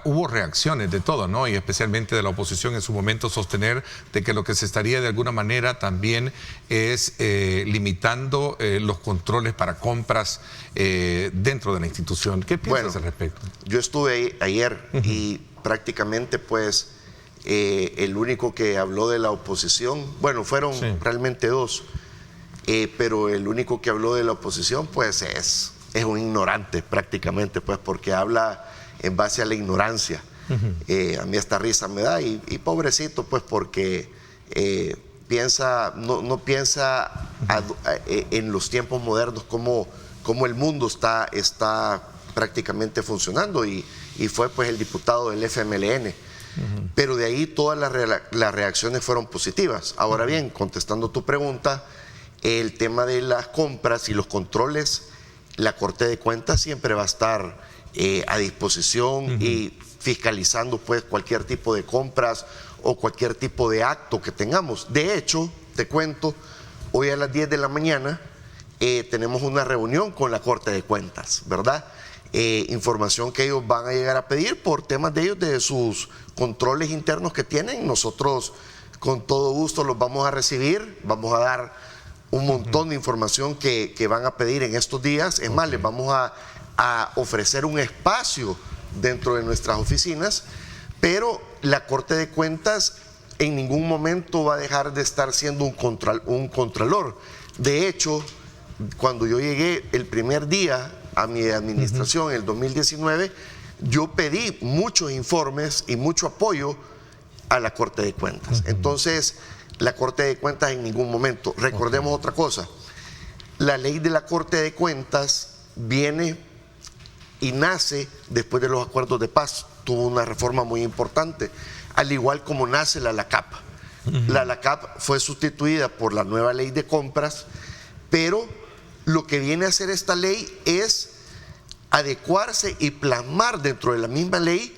hubo reacciones de todo, ¿no? Y especialmente de la oposición en su momento sostener de que lo que se estaría de alguna manera también es limitando los controles para compras dentro de la institución. ¿Qué piensas al respecto? Yo estuve ayer y prácticamente, pues, el único que habló de la oposición, bueno, fueron realmente dos, pero el único que habló de la oposición, pues, es un ignorante prácticamente, pues, porque habla en base a la ignorancia. A mí esta risa me da y pobrecito, pues, porque no piensa en los tiempos modernos cómo el mundo está prácticamente funcionando, y fue, pues, el diputado del FMLN. Pero de ahí todas las reacciones fueron positivas. Ahora bien, contestando tu pregunta, el tema de las compras y los controles, la Corte de Cuentas siempre va a estar a disposición y fiscalizando, pues, cualquier tipo de compras o cualquier tipo de acto que tengamos. De hecho, te cuento, hoy a las 10 de la mañana tenemos una reunión con la Corte de Cuentas, ¿verdad? Información que ellos van a llegar a pedir por temas de ellos, de sus controles internos que tienen. Nosotros con todo gusto los vamos a recibir, vamos a dar un montón de información que van a pedir en estos días. Es más, les vamos a ofrecer un espacio dentro de nuestras oficinas, pero la Corte de Cuentas en ningún momento va a dejar de estar siendo un contralor. De hecho, cuando yo llegué el primer día a mi administración, en el 2019, yo pedí muchos informes y mucho apoyo a la Corte de Cuentas. Entonces, la Corte de Cuentas en ningún momento. Recordemos otra cosa, la ley de la Corte de Cuentas viene y nace después de los acuerdos de paz. Tuvo una reforma muy importante, al igual como nace la LACAP. La LACAP fue sustituida por la nueva ley de compras, pero lo que viene a hacer esta ley es adecuarse y plasmar dentro de la misma ley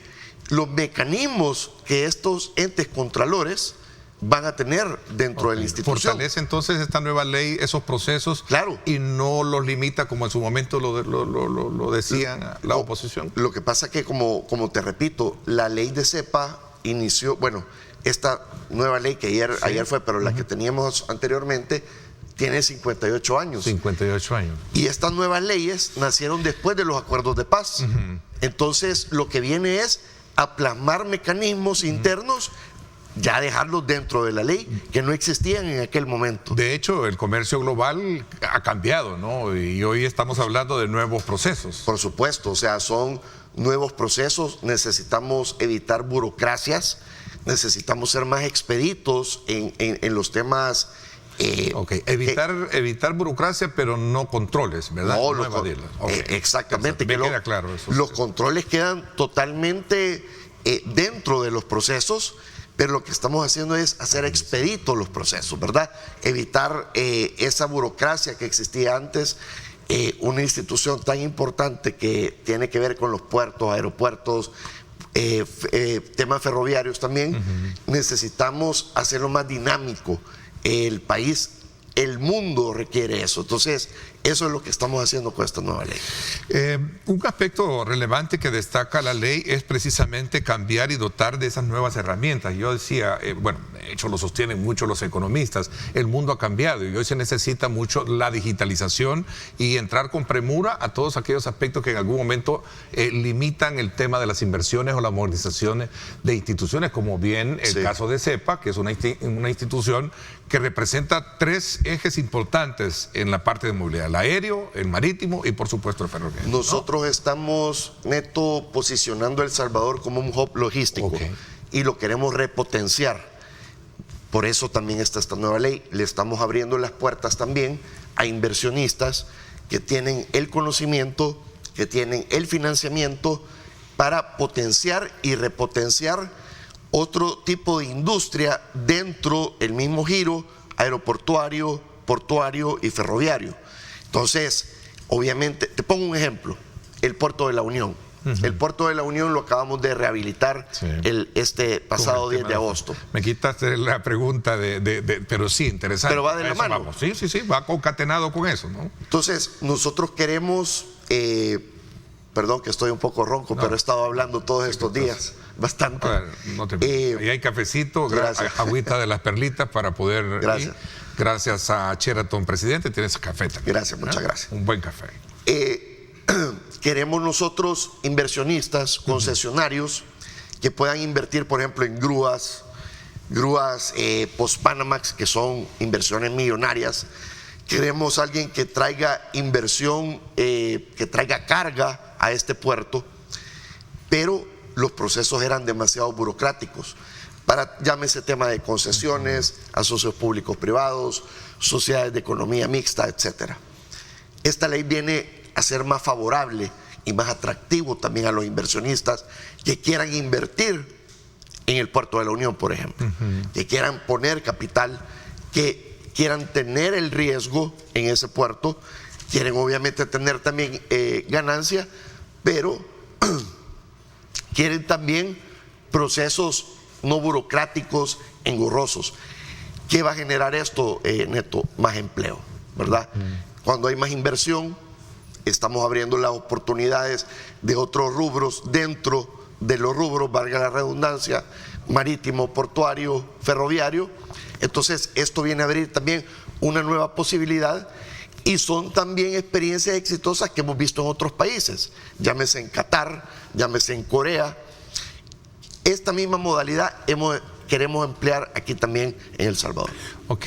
los mecanismos que estos entes contralores van a tener dentro de la institución. Fortalece entonces esta nueva ley esos procesos, claro, y no los limita como en su momento lo decían la oposición. Lo que pasa que, como te repito, la ley de CEPA inició, bueno, esta nueva ley que ayer fue, pero la que teníamos anteriormente tiene 58 años. 58 años. Y estas nuevas leyes nacieron después de los acuerdos de paz. Entonces, lo que viene es a plasmar mecanismos internos, ya dejarlos dentro de la ley, que no existían en aquel momento. De hecho, el comercio global ha cambiado, ¿no? Y hoy estamos hablando de nuevos procesos. Por supuesto, o sea, son nuevos procesos, necesitamos evitar burocracias, necesitamos ser más expeditos en los temas. Evitar burocracia, pero no controles, ¿verdad? No evadirlas. Exactamente. Me queda claro eso. Los controles quedan totalmente dentro de los procesos, pero lo que estamos haciendo es hacer expeditos los procesos, ¿verdad? Evitar esa burocracia que existía antes. Una institución tan importante que tiene que ver con los puertos, aeropuertos, temas ferroviarios también, necesitamos hacerlo más dinámico. El país, el mundo requiere eso. Entonces, eso es lo que estamos haciendo con esta nueva ley. Un aspecto relevante que destaca la ley es precisamente cambiar y dotar de esas nuevas herramientas. Yo decía, bueno, de hecho lo sostienen mucho los economistas, el mundo ha cambiado y hoy se necesita mucho la digitalización y entrar con premura a todos aquellos aspectos que en algún momento limitan el tema de las inversiones o la modernización de instituciones, como bien el caso de CEPA, que es una institución que representa 3 ejes importantes en la parte de movilidad: el aéreo, el marítimo y por supuesto el ferroviario. Nosotros estamos, Neto, posicionando a El Salvador como un hub logístico y lo queremos repotenciar. Por eso también está esta nueva ley. Le estamos abriendo las puertas también a inversionistas que tienen el conocimiento, que tienen el financiamiento para potenciar y repotenciar otro tipo de industria dentro del mismo giro aeroportuario, portuario y ferroviario. Entonces, obviamente, te pongo un ejemplo, el Puerto de la Unión. El Puerto de la Unión lo acabamos de rehabilitar este pasado 10 de agosto. Me quitaste la pregunta pero sí, interesante. Pero va de la mano. Vamos. Sí, va concatenado con eso, ¿no? Entonces, nosotros queremos, perdón que estoy un poco ronco, pero he estado hablando todos estos días, bastante. A ver, no te ahí hay cafecito, agüita de las perlitas para poder... Gracias. Gracias a Sheraton, presidente, tienes café también. Gracias, muchas gracias. Un buen café. Queremos nosotros inversionistas, concesionarios, que puedan invertir, por ejemplo, en grúas post-Panamax, que son inversiones millonarias. Queremos alguien que traiga inversión, que traiga carga a este puerto, pero los procesos eran demasiado burocráticos. Llámese tema de concesiones, a socios públicos privados, sociedades de economía mixta, etc. Esta ley viene a ser más favorable y más atractivo también a los inversionistas que quieran invertir en el Puerto de la Unión, por ejemplo, que quieran poner capital, que quieran tener el riesgo en ese puerto, quieren obviamente tener también ganancia, pero quieren también procesos no burocráticos, engorrosos. ¿Qué va a generar esto, Neto? Más empleo, ¿verdad? Cuando hay más inversión, estamos abriendo las oportunidades de otros rubros dentro de los rubros, valga la redundancia, marítimo, portuario, ferroviario. Entonces, esto viene a abrir también una nueva posibilidad y son también experiencias exitosas que hemos visto en otros países, llámese en Qatar, llámese en Corea. Esta misma modalidad queremos emplear aquí también en El Salvador. Ok,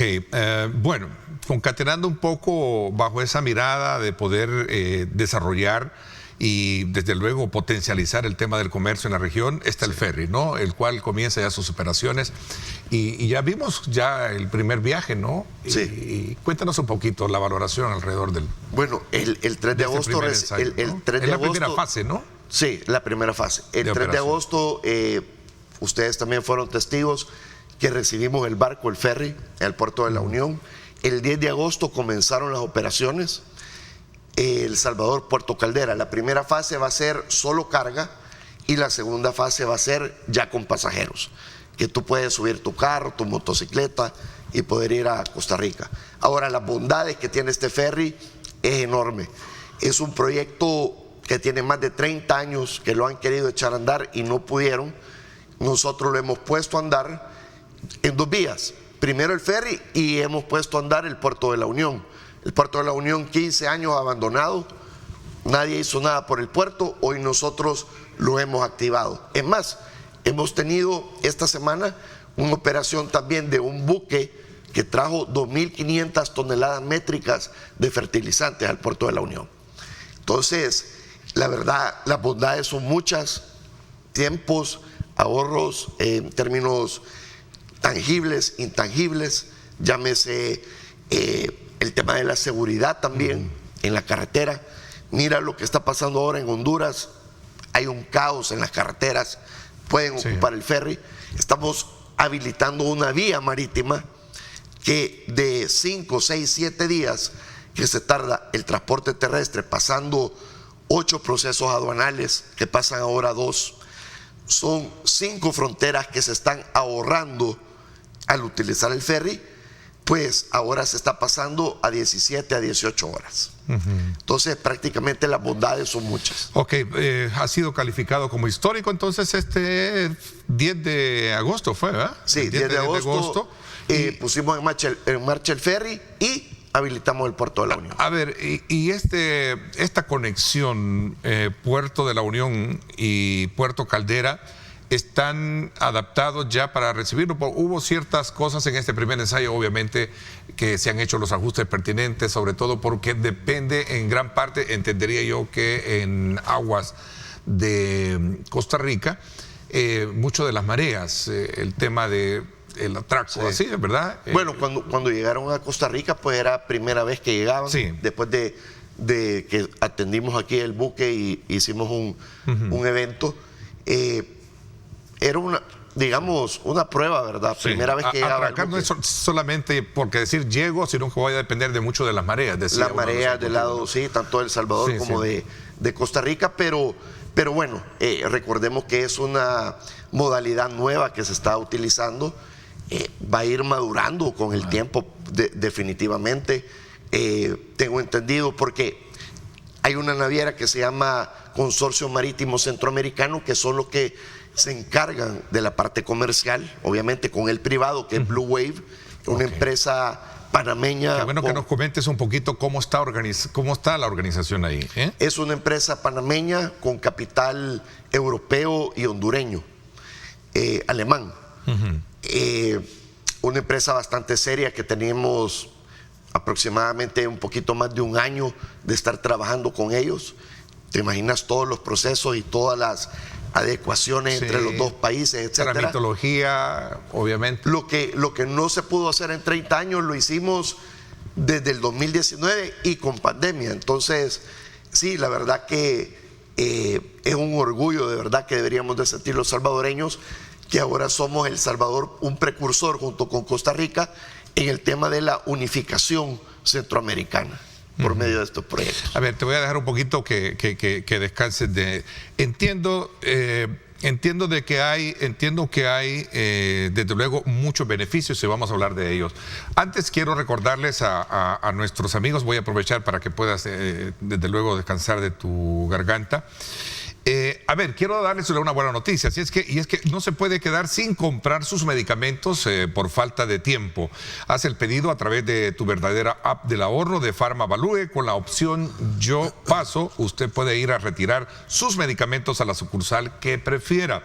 bueno, concatenando un poco bajo esa mirada de poder desarrollar y desde luego potencializar el tema del comercio en la región, está el ferry, ¿no? El cual comienza ya sus operaciones y ya vimos el primer viaje, ¿no? Sí. Y cuéntanos un poquito la valoración alrededor del... Bueno, el 3 de agosto... Es la primera fase, ¿no? Sí, la primera fase. El 3 de agosto, ustedes también fueron testigos que recibimos el barco, el ferry, al Puerto de la Unión. El 10 de agosto comenzaron las operaciones. El Salvador, Puerto Caldera. La primera fase va a ser solo carga y la segunda fase va a ser ya con pasajeros, que tú puedes subir tu carro, tu motocicleta y poder ir a Costa Rica. Ahora, las bondades que tiene este ferry es enorme. Es un proyecto que tiene más de 30 años que lo han querido echar a andar y no pudieron. Nosotros lo hemos puesto a andar en 2 vías. primero el ferry y hemos puesto a andar el Puerto de la Unión. El Puerto de la Unión, 15 años abandonado, nadie hizo nada por el puerto, hoy nosotros lo hemos activado. Es más, hemos tenido esta semana una operación también de un buque que trajo 2.500 toneladas métricas de fertilizantes al Puerto de la Unión. Entonces, la verdad, las bondades son muchas, tiempos, ahorros en términos tangibles, intangibles, llámese el tema de la seguridad también en la carretera. Mira lo que está pasando ahora en Honduras, hay un caos en las carreteras, pueden ocupar el ferry. Estamos habilitando una vía marítima que de 5, 6, 7 días que se tarda el transporte terrestre, pasando 8 procesos aduanales, que pasan ahora 2, son 5 fronteras que se están ahorrando al utilizar el ferry, pues ahora se está pasando a 17 a 18 horas. Entonces prácticamente las bondades son muchas. Ok, ha sido calificado como histórico entonces este 10 de agosto fue, ¿verdad? Sí, 10 de agosto pusimos en marcha el ferry y habilitamos el Puerto de la Unión. A ver, y esta conexión Puerto de la Unión y Puerto Caldera están adaptados ya para recibirlo. Hubo ciertas cosas en este primer ensayo, obviamente, que se han hecho los ajustes pertinentes, sobre todo porque depende en gran parte, entendería yo, que en aguas de Costa Rica, mucho de las mareas, el tema de el atraco, así, ¿verdad? Bueno, cuando llegaron a Costa Rica, pues era primera vez que llegaban, después de que atendimos aquí el buque y hicimos un evento. Era una prueba, ¿verdad? Primera vez que llegaba. Atracar no es solamente porque decir llego, sino que voy a depender de mucho de las mareas. Las mareas del lado, tanto de El Salvador como de Costa Rica, pero bueno, recordemos que es una modalidad nueva que se está utilizando. Va a ir madurando con el tiempo, definitivamente. Tengo entendido, porque hay una naviera que se llama Consorcio Marítimo Centroamericano, que son los que se encargan de la parte comercial, obviamente con el privado, que es Blue Wave, una empresa panameña. Qué bueno que nos comentes un poquito cómo está la organización ahí. Es una empresa panameña con capital europeo y hondureño, alemán. Una empresa bastante seria que tenemos aproximadamente un poquito más de un año de estar trabajando con ellos. Te imaginas todos los procesos y todas las adecuaciones entre los dos países, etcétera. Tramitología, obviamente. Lo que no se pudo hacer en 30 años lo hicimos desde el 2019 y con pandemia. Entonces, sí, la verdad que es un orgullo de verdad que deberíamos de sentir los salvadoreños, que ahora somos El Salvador un precursor junto con Costa Rica en el tema de la unificación centroamericana por medio de estos proyectos. A ver, te voy a dejar un poquito que descanses de... Entiendo que hay, desde luego, muchos beneficios y vamos a hablar de ellos. Antes quiero recordarles a nuestros amigos, voy a aprovechar para que puedas, desde luego, descansar de tu garganta. A ver, quiero darles una buena noticia, y es que no se puede quedar sin comprar sus medicamentos por falta de tiempo. Haz el pedido a través de tu verdadera app del ahorro de PharmaValue con la opción Yo Paso. Usted puede ir a retirar sus medicamentos a la sucursal que prefiera.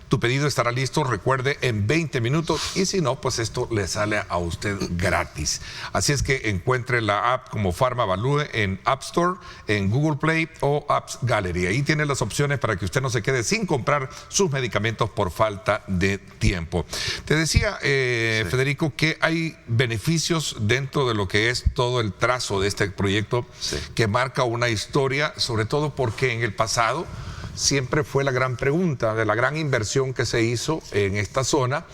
Tu pedido estará listo, recuerde, en 20 minutos y si no, pues esto le sale a usted gratis. Así es que encuentre la app como PharmaValue en App Store, en Google Play o Apps Gallery. Ahí tiene las opciones para que usted no se quede sin comprar sus medicamentos por falta de tiempo. Te decía, Federico, que hay beneficios dentro de lo que es todo el trazo de este proyecto que marca una historia, sobre todo porque en el pasado siempre fue la gran pregunta de la gran inversión que se hizo en esta zona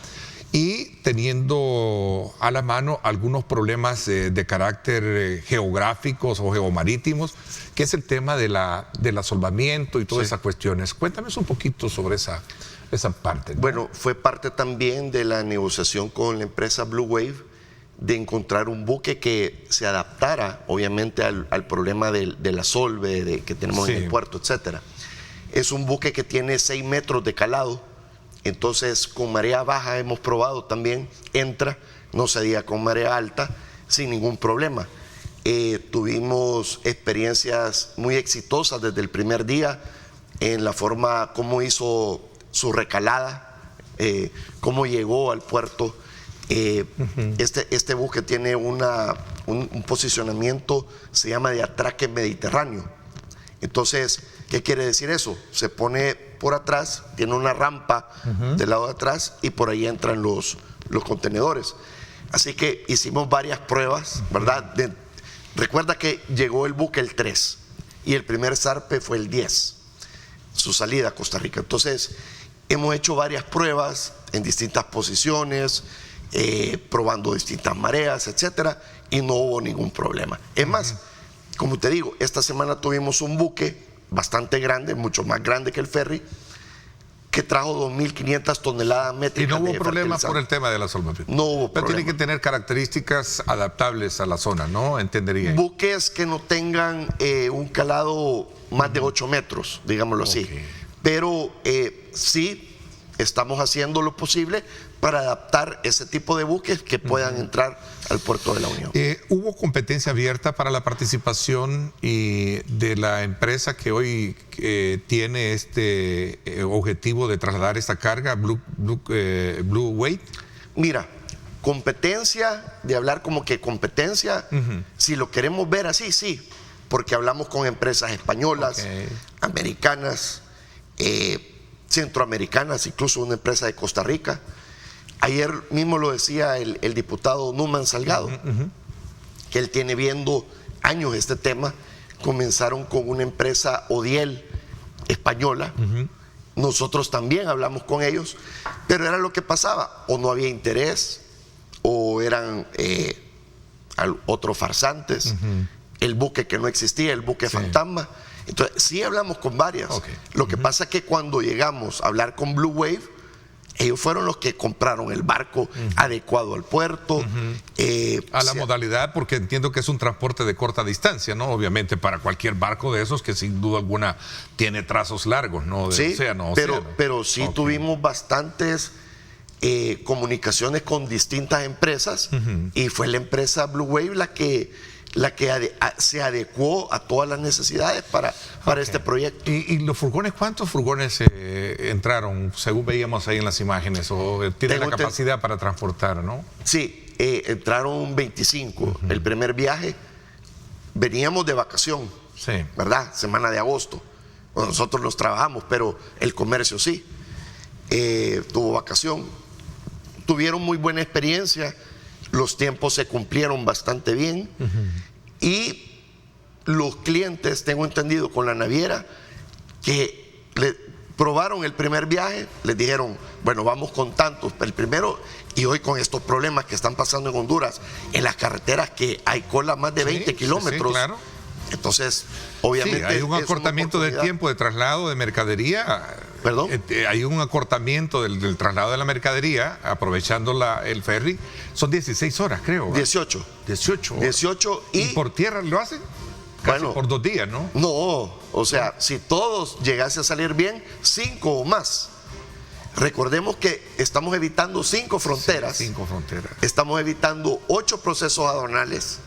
y teniendo a la mano algunos problemas de carácter geográficos o geomarítimos, que es el tema de la asolvamiento y todas esas cuestiones. Cuéntame un poquito sobre esa parte, ¿no? Bueno, fue parte también de la negociación con la empresa Blue Wave de encontrar un buque que se adaptara, obviamente, al problema de la solve que tenemos en el puerto, etcétera. Es un buque que tiene 6 metros de calado, Entonces, con marea baja hemos probado también, entra, no se diga con marea alta, sin ningún problema. Tuvimos experiencias muy exitosas desde el primer día en la forma como hizo su recalada, cómo llegó al puerto. Este buque tiene un posicionamiento, se llama de atraque mediterráneo. Entonces, ¿qué quiere decir eso? Se pone por atrás, tiene una rampa del lado de atrás y por ahí entran los contenedores. Así que hicimos varias pruebas, ¿verdad? Recuerda que llegó el buque el 3 y el primer zarpe fue el 10, su salida a Costa Rica. Entonces, hemos hecho varias pruebas en distintas posiciones, probando distintas mareas, etcétera, y no hubo ningún problema. Es más, como te digo, esta semana tuvimos un buque bastante grande, mucho más grande que el ferry, que trajo 2.500 toneladas métricas. Y no hubo problema por el tema de la solvabilidad. No hubo Pero problema. tiene que tener características adaptables a la zona, ¿no? Entendería. Buques que no tengan un calado más de 8 metros, digámoslo así. Pero sí estamos haciendo lo posible para adaptar ese tipo de buques que puedan entrar al puerto de la Unión. ¿Hubo competencia abierta para la participación de la empresa que hoy tiene este objetivo de trasladar esta carga, Blue Weight? Mira, competencia, de hablar como que competencia, si lo queremos ver así, sí, porque hablamos con empresas españolas, americanas, centroamericanas, incluso una empresa de Costa Rica. Ayer mismo lo decía el diputado Numan Salgado, que él tiene viendo años este tema. Comenzaron con una empresa Odiel española. Nosotros también hablamos con ellos, pero era lo que pasaba, o no había interés, o eran otros farsantes, el buque que no existía, el buque fantasma. Entonces, sí hablamos con varias. Lo que pasa es que cuando llegamos a hablar con Blue Wave, ellos fueron los que compraron el barco adecuado al puerto. A la modalidad, porque entiendo que es un transporte de corta distancia, ¿no? Obviamente para cualquier barco de esos que sin duda alguna tiene trazos largos, ¿no? De sí, océano a océano. pero sí tuvimos bastantes comunicaciones con distintas empresas y fue la empresa Blue Wave la que se adecuó a todas las necesidades para este proyecto. ¿Y los furgones, cuántos furgones entraron, según veíamos ahí en las imágenes, o tienen la capacidad para transportar, ¿no? Sí, entraron 25. El primer viaje, veníamos de vacación, ¿verdad? Semana de agosto. Bueno, nosotros los trabajamos, pero el comercio sí. Tuvo vacación. Tuvieron muy buena experiencia. Los tiempos se cumplieron bastante bien y los clientes, tengo entendido con la naviera, que le probaron el primer viaje, les dijeron, bueno, vamos con tantos, el primero, y hoy con estos problemas que están pasando en Honduras, en las carreteras que hay cola más de 20 kilómetros. Sí, claro. Entonces, obviamente... Sí, hay un acortamiento del tiempo de traslado de mercadería. ¿Perdón? Hay un acortamiento del traslado de la mercadería, aprovechando el ferry. Son 16 horas, creo. 18. 18 horas. 18 ¿Y por tierra lo hacen? Casi por 2 días, ¿no? No, o sea, si todos llegase a salir bien, 5 o más. Recordemos que estamos evitando 5 fronteras. 5 fronteras. Estamos evitando 8 procesos aduanales.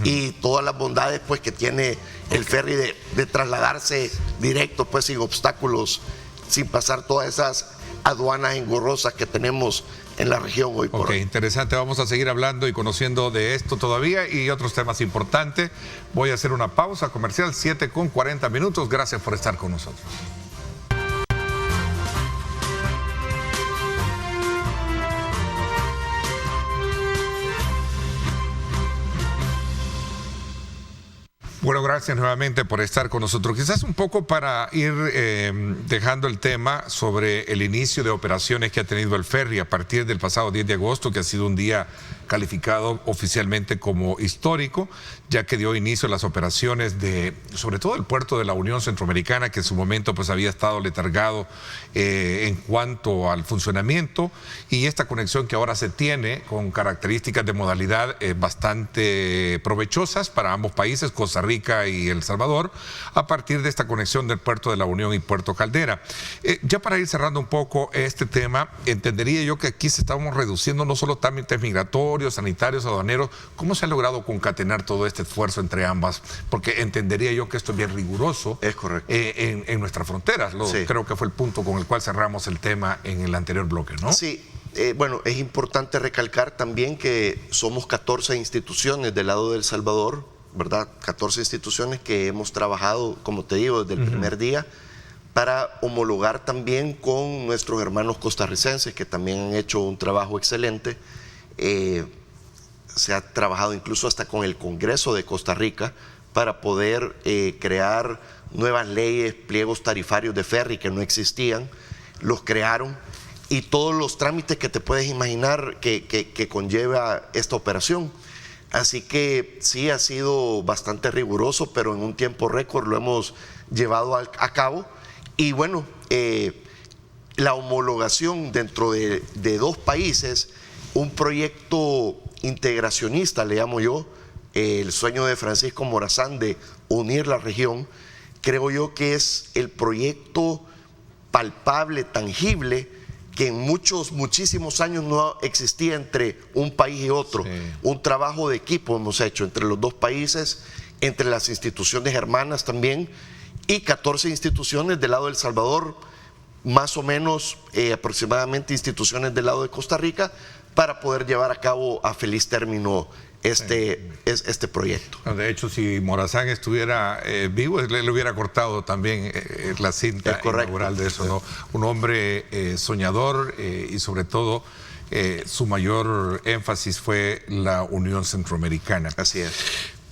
Y todas las bondades pues que tiene el ferry de trasladarse directo, pues sin obstáculos, sin pasar todas esas aduanas engorrosas que tenemos en la región hoy por hoy. Interesante, vamos a seguir hablando y conociendo de esto todavía y otros temas importantes. Voy a hacer una pausa comercial, 7:40. Gracias por estar con nosotros. Bueno, gracias nuevamente por estar con nosotros. Quizás un poco para ir dejando el tema sobre el inicio de operaciones que ha tenido el ferry a partir del pasado 10 de agosto, que ha sido un día calificado oficialmente como histórico, ya que dio inicio a las operaciones sobre todo el puerto de la Unión Centroamericana, que en su momento pues había estado letargado en cuanto al funcionamiento, y esta conexión que ahora se tiene con características de modalidad bastante provechosas para ambos países, Costa Rica Rica y El Salvador a partir de esta conexión del Puerto de la Unión y Puerto Caldera. Ya para ir cerrando un poco este tema, entendería yo que aquí se estamos reduciendo no solo trámites migratorios, sanitarios, aduaneros. ¿Cómo se ha logrado concatenar todo este esfuerzo entre ambas? Porque entendería yo que esto es bien riguroso. Es correcto. En nuestras fronteras. Sí. Creo que fue el punto con el cual cerramos el tema en el anterior bloque, ¿no? Sí. Bueno, es importante recalcar también que somos 14 instituciones del lado de El Salvador, ¿verdad? 14 instituciones que hemos trabajado, como te digo, desde el primer día para homologar también con nuestros hermanos costarricenses que también han hecho un trabajo excelente. Se ha trabajado incluso hasta con el Congreso de Costa Rica para poder crear nuevas leyes, pliegos tarifarios de ferry que no existían, los crearon, y todos los trámites que te puedes imaginar que conlleva esta operación. Así que sí ha sido bastante riguroso, pero en un tiempo récord lo hemos llevado a cabo. Y bueno, la homologación dentro de dos países, un proyecto integracionista, le llamo yo, el sueño de Francisco Morazán de unir la región, creo yo que es el proyecto palpable, tangible, que en muchísimos años no existía entre un país y otro. Sí. Un trabajo de equipo hemos hecho entre los dos países, entre las instituciones hermanas también, y 14 instituciones del lado de El Salvador, más o menos aproximadamente instituciones del lado de Costa Rica, para poder llevar a cabo a feliz término este proyecto. De hecho, si Morazán estuviera vivo, le hubiera cortado también la cinta inaugural de eso, ¿no? Un hombre soñador y sobre todo su mayor énfasis fue la Unión Centroamericana. Así es.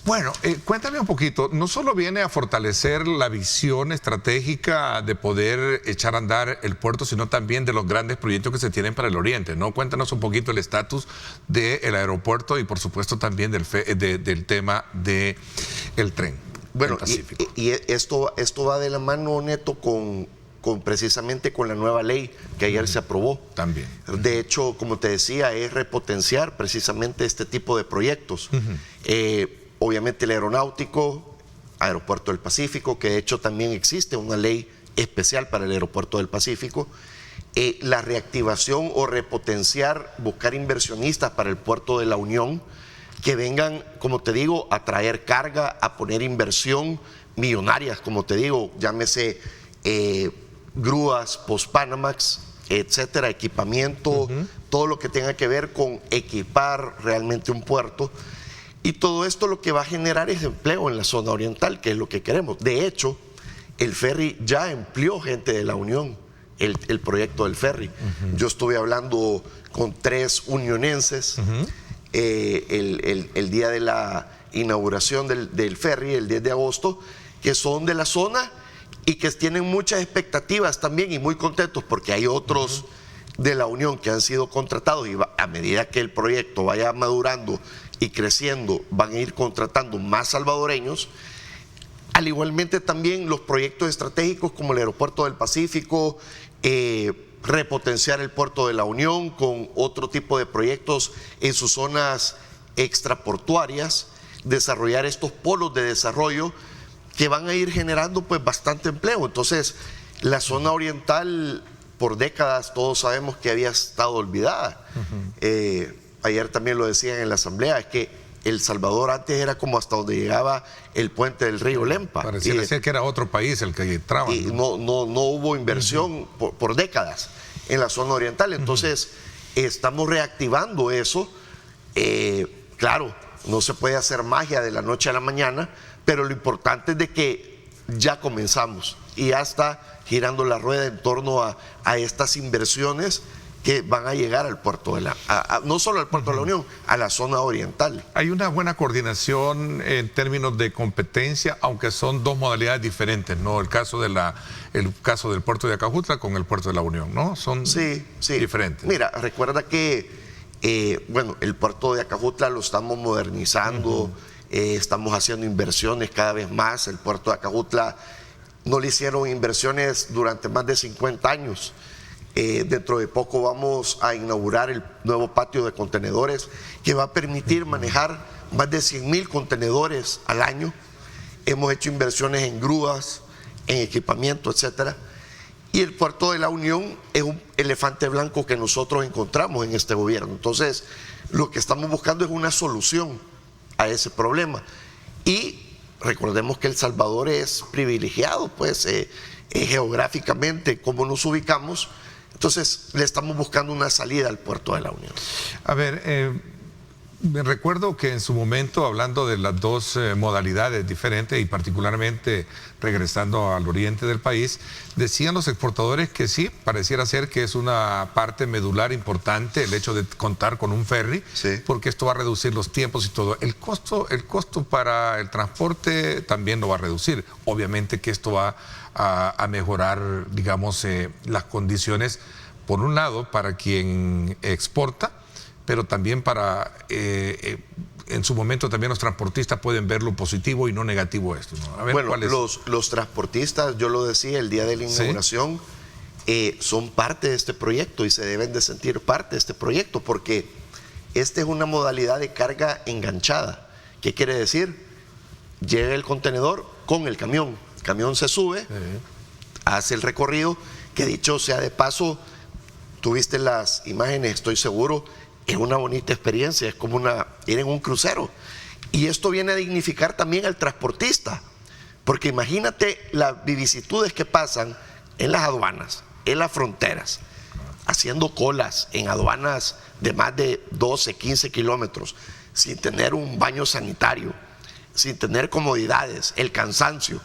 Bueno, cuéntame un poquito, no solo viene a fortalecer la visión estratégica de poder echar a andar el puerto, sino también de los grandes proyectos que se tienen para el oriente, ¿no? Cuéntanos un poquito el estatus del aeropuerto y por supuesto también del tema del tren. Bueno, y esto va de la mano, Neto, precisamente con la nueva ley que ayer se aprobó. También. De hecho, como te decía, es repotenciar precisamente este tipo de proyectos. Obviamente el aeronáutico, Aeropuerto del Pacífico, que de hecho también existe una ley especial para el Aeropuerto del Pacífico, la reactivación o repotenciar, buscar inversionistas para el Puerto de la Unión, que vengan, como te digo, a traer carga, a poner inversión millonarias, como te digo, llámese grúas, post-Panamax, etcétera, equipamiento, todo lo que tenga que ver con equipar realmente un puerto. Y todo esto lo que va a generar es empleo en la zona oriental, que es lo que queremos. De hecho, el ferry ya empleó gente de la Unión, el proyecto del ferry. Yo estuve hablando con 3 unionenses el día de la inauguración del ferry, el 10 de agosto, que son de la zona y que tienen muchas expectativas también y muy contentos porque hay otros de la Unión que han sido contratados y a medida que el proyecto vaya madurando y creciendo, van a ir contratando más salvadoreños. Al igualmente también los proyectos estratégicos como el Aeropuerto del Pacífico, repotenciar el Puerto de la Unión con otro tipo de proyectos en sus zonas extraportuarias, desarrollar estos polos de desarrollo que van a ir generando pues bastante empleo. Entonces, la zona oriental por décadas todos sabemos que había estado olvidada. Ayer también lo decían en la asamblea, es que El Salvador antes era como hasta donde llegaba el puente del río Lempa. Parecía ser que era otro país el que entraba. Y no hubo inversión por décadas en la zona oriental. Entonces, estamos reactivando eso. Claro, no se puede hacer magia de la noche a la mañana, pero lo importante es de que ya comenzamos y ya está girando la rueda en torno a estas inversiones que van a llegar al puerto no solo al puerto de la Unión, a la zona oriental. Hay una buena coordinación en términos de competencia, aunque son dos modalidades diferentes, ¿no? El caso del puerto de Acajutla con el puerto de la Unión, ¿no? Son diferentes. Mira, recuerda que el puerto de Acajutla lo estamos modernizando, estamos haciendo inversiones cada vez más. El puerto de Acajutla no le hicieron inversiones durante más de 50 años. Dentro de poco vamos a inaugurar el nuevo patio de contenedores que va a permitir manejar más de 100,000 contenedores al año hemos hecho inversiones en grúas, en equipamiento, etcétera. Y el puerto de la Unión es un elefante blanco que nosotros encontramos en este gobierno. Entonces, lo que estamos buscando es una solución a ese problema. Y recordemos que El Salvador es privilegiado, pues, geográficamente, como nos ubicamos. Entonces, le estamos buscando una salida al puerto de la Unión. A ver, me recuerdo que en su momento, hablando de las dos modalidades diferentes y particularmente regresando al oriente del país, decían los exportadores que sí, pareciera ser que es una parte medular importante el hecho de contar con un ferry, sí, porque esto va a reducir los tiempos y todo. El costo para el transporte también lo va a reducir. Obviamente que esto va a mejorar, digamos, las condiciones, por un lado, para quien exporta, pero también para, en su momento también los transportistas pueden ver lo positivo y no negativo esto, ¿no? A ver, bueno, ¿cuál es? los transportistas, yo lo decía el día de la inauguración, son parte de este proyecto y se deben de sentir parte de este proyecto, porque esta es una modalidad de carga enganchada. ¿Qué quiere decir? Llega el contenedor con el camión se sube, hace el recorrido, que dicho sea de paso, tuviste las imágenes, estoy seguro. Es una bonita experiencia, es como ir en un crucero. Y esto viene a dignificar también al transportista, porque imagínate las vicisitudes que pasan en las aduanas, en las fronteras, haciendo colas en aduanas de más de 12, 15 kilómetros, sin tener un baño sanitario, sin tener comodidades, el cansancio.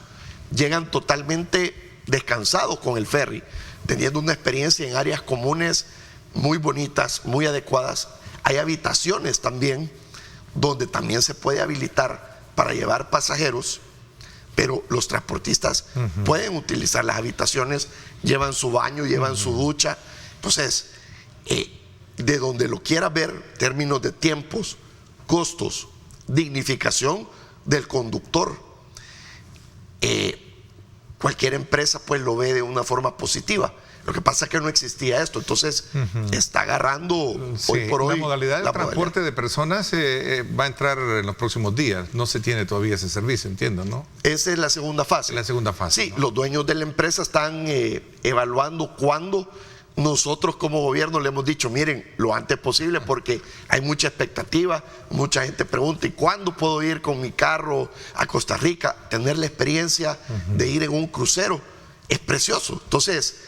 Llegan totalmente descansados con el ferry, teniendo una experiencia en áreas comunes muy bonitas, muy adecuadas. Hay habitaciones también donde también se puede habilitar para llevar pasajeros, pero los transportistas pueden utilizar las habitaciones, llevan su baño, llevan su ducha. Entonces, de donde lo quiera ver, términos de tiempos, costos, dignificación del conductor, cualquier empresa pues lo ve de una forma positiva. Lo que pasa es que no existía esto, entonces está agarrando hoy por hoy. La modalidad del transporte de personas va a entrar en los próximos días. No se tiene todavía ese servicio, entiendo, ¿no? Esa es la segunda fase. La segunda fase. Sí, ¿no? Los dueños de la empresa están evaluando cuándo. Nosotros como gobierno le hemos dicho, miren, lo antes posible, porque hay mucha expectativa, mucha gente pregunta, ¿y cuándo puedo ir con mi carro a Costa Rica? Tener la experiencia de ir en un crucero es precioso. Entonces,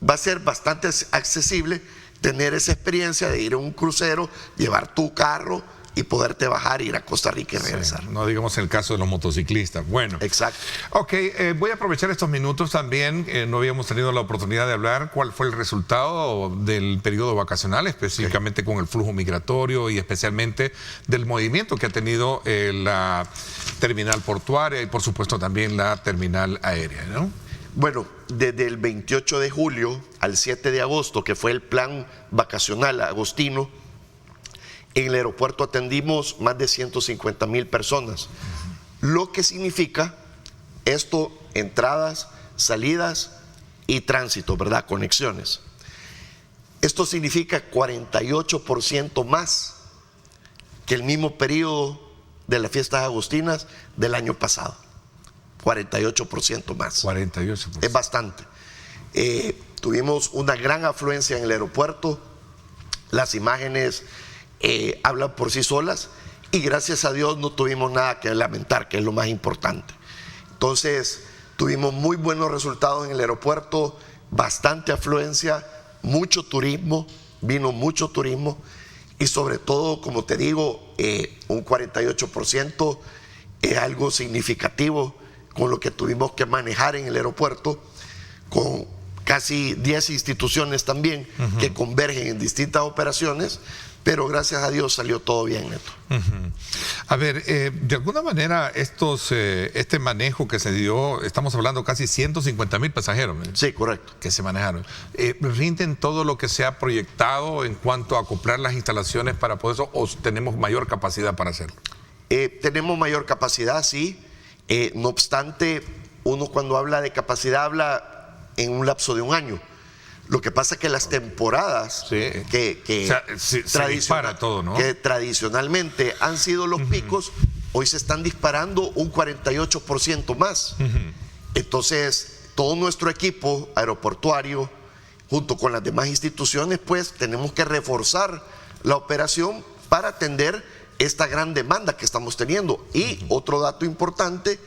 va a ser bastante accesible tener esa experiencia de ir en un crucero, llevar tu carro y poderte bajar, ir a Costa Rica y regresar. Sí, no digamos el caso de los motociclistas. Bueno. Exacto. Ok, voy a aprovechar estos minutos también. No habíamos tenido la oportunidad de hablar cuál fue el resultado del periodo vacacional, específicamente con el flujo migratorio y especialmente del movimiento que ha tenido la terminal portuaria y por supuesto también la terminal aérea, ¿no? Bueno, desde el 28 de julio al 7 de agosto, que fue el plan vacacional agostino, en el aeropuerto atendimos más de 150,000 personas, lo que significa esto, entradas, salidas y tránsito, ¿verdad? Conexiones. Esto significa 48% más que el mismo periodo de las fiestas agostinas del año pasado. 48% más. 48%. Es bastante. Tuvimos una gran afluencia en el aeropuerto, las imágenes hablan por sí solas y gracias a Dios no tuvimos nada que lamentar, que es lo más importante. Entonces, tuvimos muy buenos resultados en el aeropuerto, bastante afluencia, mucho turismo, vino mucho turismo y sobre todo, como te digo, un 48% es algo significativo con lo que tuvimos que manejar en el aeropuerto, con casi 10 instituciones también que convergen en distintas operaciones, pero gracias a Dios salió todo bien, Neto. A ver, de alguna manera este manejo que se dio, estamos hablando casi 150,000 pasajeros. Sí, correcto. Que se manejaron. ¿Rinden todo lo que se ha proyectado en cuanto a acoplar las instalaciones para poder eso o tenemos mayor capacidad para hacerlo? Tenemos mayor capacidad, sí. No obstante, uno cuando habla de capacidad habla en un lapso de un año. Lo que pasa es que las temporadas se dispara todo, ¿no? que tradicionalmente han sido los picos, hoy se están disparando un 48% más. Entonces, todo nuestro equipo aeroportuario, junto con las demás instituciones, pues tenemos que reforzar la operación para atender esta gran demanda que estamos teniendo. Y otro dato importante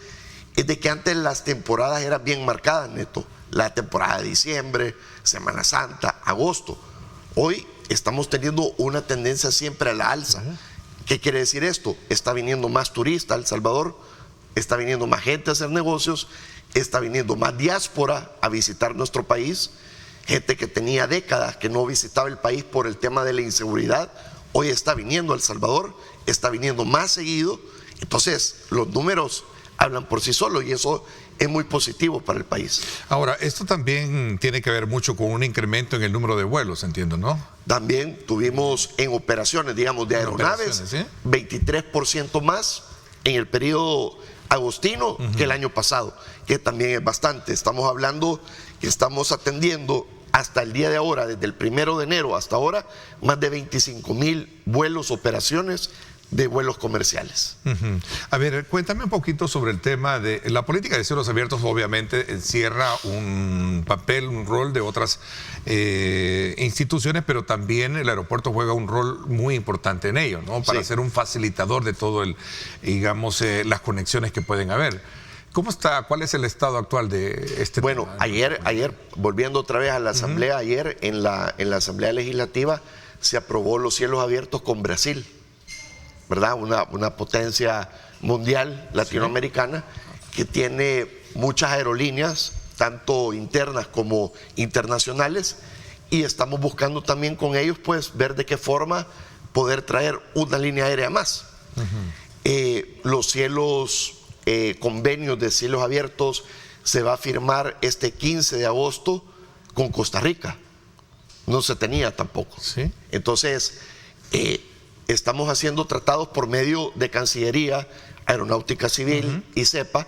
es de que antes las temporadas eran bien marcadas, Neto. La temporada de diciembre, Semana Santa, agosto. Hoy estamos teniendo una tendencia siempre a la alza. ¿Qué quiere decir esto? Está viniendo más turista a El Salvador, está viniendo más gente a hacer negocios, está viniendo más diáspora a visitar nuestro país, gente que tenía décadas que no visitaba el país por el tema de la inseguridad, hoy está viniendo a El Salvador, está viniendo más seguido. Entonces los números hablan por sí solos y eso es muy positivo para el país. Ahora, esto también tiene que ver mucho con un incremento en el número de vuelos, entiendo, ¿no? También tuvimos en operaciones, digamos, de aeronaves, 23% más en el periodo agostino que el año pasado, que también es bastante. Estamos hablando que estamos atendiendo hasta el día de ahora, desde el 1 de enero hasta ahora, más de 25,000 vuelos, operaciones de vuelos comerciales. A ver, cuéntame un poquito sobre el tema de la política de cielos abiertos. Obviamente encierra un papel, un rol de otras instituciones, pero también el aeropuerto juega un rol muy importante en ello, ¿no? Para ser un facilitador de todo el, digamos, las conexiones que pueden haber. ¿Cómo está? ¿Cuál es el estado actual de este tema? Bueno, ayer, volviendo otra vez a la asamblea, ayer en la asamblea legislativa se aprobó los cielos abiertos con Brasil, ¿verdad? Una potencia mundial latinoamericana que tiene muchas aerolíneas, tanto internas como internacionales, y estamos buscando también con ellos pues ver de qué forma poder traer una línea aérea más. Los cielos, convenios de cielos abiertos se va a firmar este 15 de agosto con Costa Rica. No se tenía tampoco. Entonces, estamos haciendo tratados por medio de Cancillería, Aeronáutica Civil y CEPA.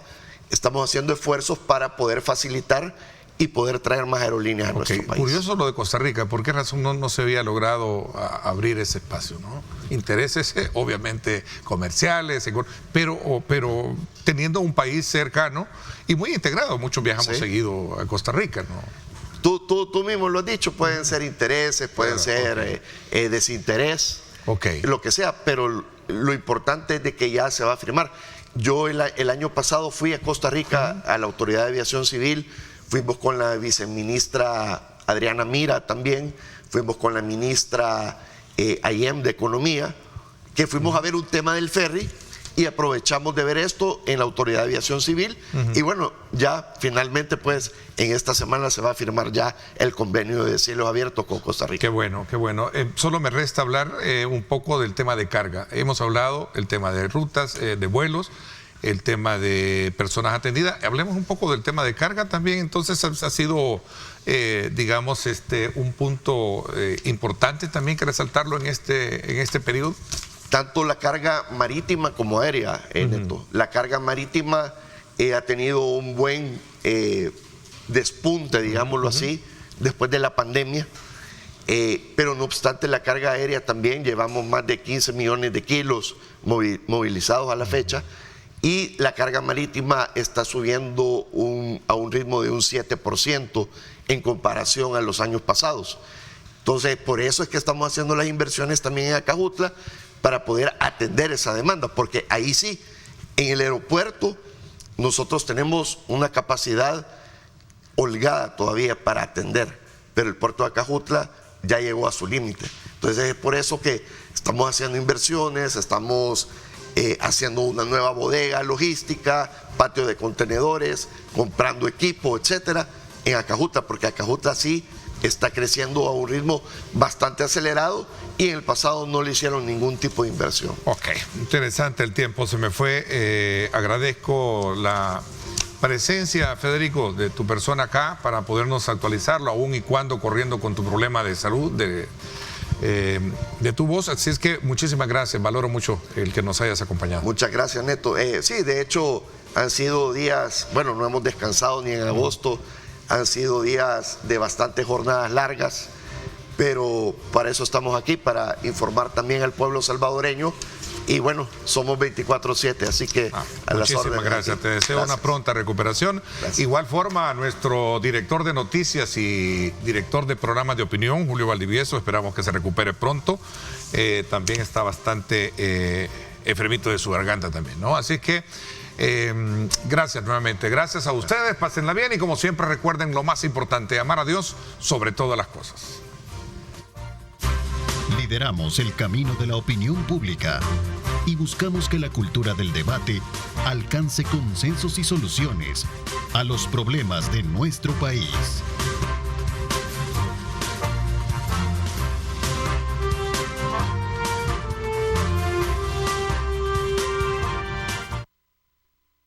Estamos haciendo esfuerzos para poder facilitar y poder traer más aerolíneas a nuestro país. Curioso lo de Costa Rica. ¿Por qué razón no se había logrado abrir ese espacio, ¿no? Intereses, obviamente, comerciales, pero teniendo un país cercano y muy integrado. Muchos viajamos seguido a Costa Rica, ¿no? Tú mismo lo has dicho, pueden ser intereses, pueden ser desinterés. Lo que sea, pero lo importante es de que ya se va a firmar. Yo el año pasado fui a Costa Rica, a la Autoridad de Aviación Civil, fuimos con la viceministra Adriana Mira también, fuimos con la ministra Ayem de Economía, que fuimos a ver un tema del ferry y aprovechamos de ver esto en la Autoridad de Aviación Civil y bueno, ya finalmente pues en esta semana se va a firmar ya el convenio de cielos abiertos con Costa Rica. Qué bueno, qué bueno. Solo me resta hablar un poco del tema de carga. Hemos hablado el tema de rutas, de vuelos, el tema de personas atendidas. Hablemos un poco del tema de carga también. Entonces ha sido, digamos, un punto importante también que resaltarlo en este periodo. Tanto la carga marítima como aérea, Neto. La carga marítima ha tenido un buen despunte, digámoslo así, después de la pandemia. Pero no obstante, la carga aérea también, llevamos más de 15 millones de kilos movilizados a la fecha. Y la carga marítima está subiendo a un ritmo de un 7% en comparación a los años pasados. Entonces, por eso es que estamos haciendo las inversiones también en Acajutla, para poder atender esa demanda, porque ahí sí, en el aeropuerto nosotros tenemos una capacidad holgada todavía para atender, pero el puerto de Acajutla ya llegó a su límite. Entonces es por eso que estamos haciendo inversiones, estamos haciendo una nueva bodega logística, patio de contenedores, comprando equipo, etcétera, en Acajutla, porque Acajutla sí está creciendo a un ritmo bastante acelerado y en el pasado no le hicieron ningún tipo de inversión. Interesante, el tiempo se me fue. Agradezco la presencia, Federico, de tu persona acá para podernos actualizarlo, aún y cuando corriendo con tu problema de salud, de tu voz. Así es que muchísimas gracias, valoro mucho el que nos hayas acompañado. Muchas gracias, Neto. Sí, de hecho han sido días, bueno, no hemos descansado ni en agosto. Han sido días de bastantes jornadas largas, pero para eso estamos aquí, para informar también al pueblo salvadoreño Y bueno, somos 24/7, así que a las órdenes. Muchísimas gracias, te deseo una pronta recuperación. Gracias. Igual forma a nuestro director de noticias y director de programas de opinión, Julio Valdivieso, esperamos que se recupere pronto. También está bastante enfermito de su garganta también, ¿no? Así que gracias nuevamente, gracias a ustedes, pásenla bien y como siempre recuerden lo más importante, amar a Dios sobre todas las cosas. Lideramos el camino de la opinión pública y buscamos que la cultura del debate alcance consensos y soluciones a los problemas de nuestro país.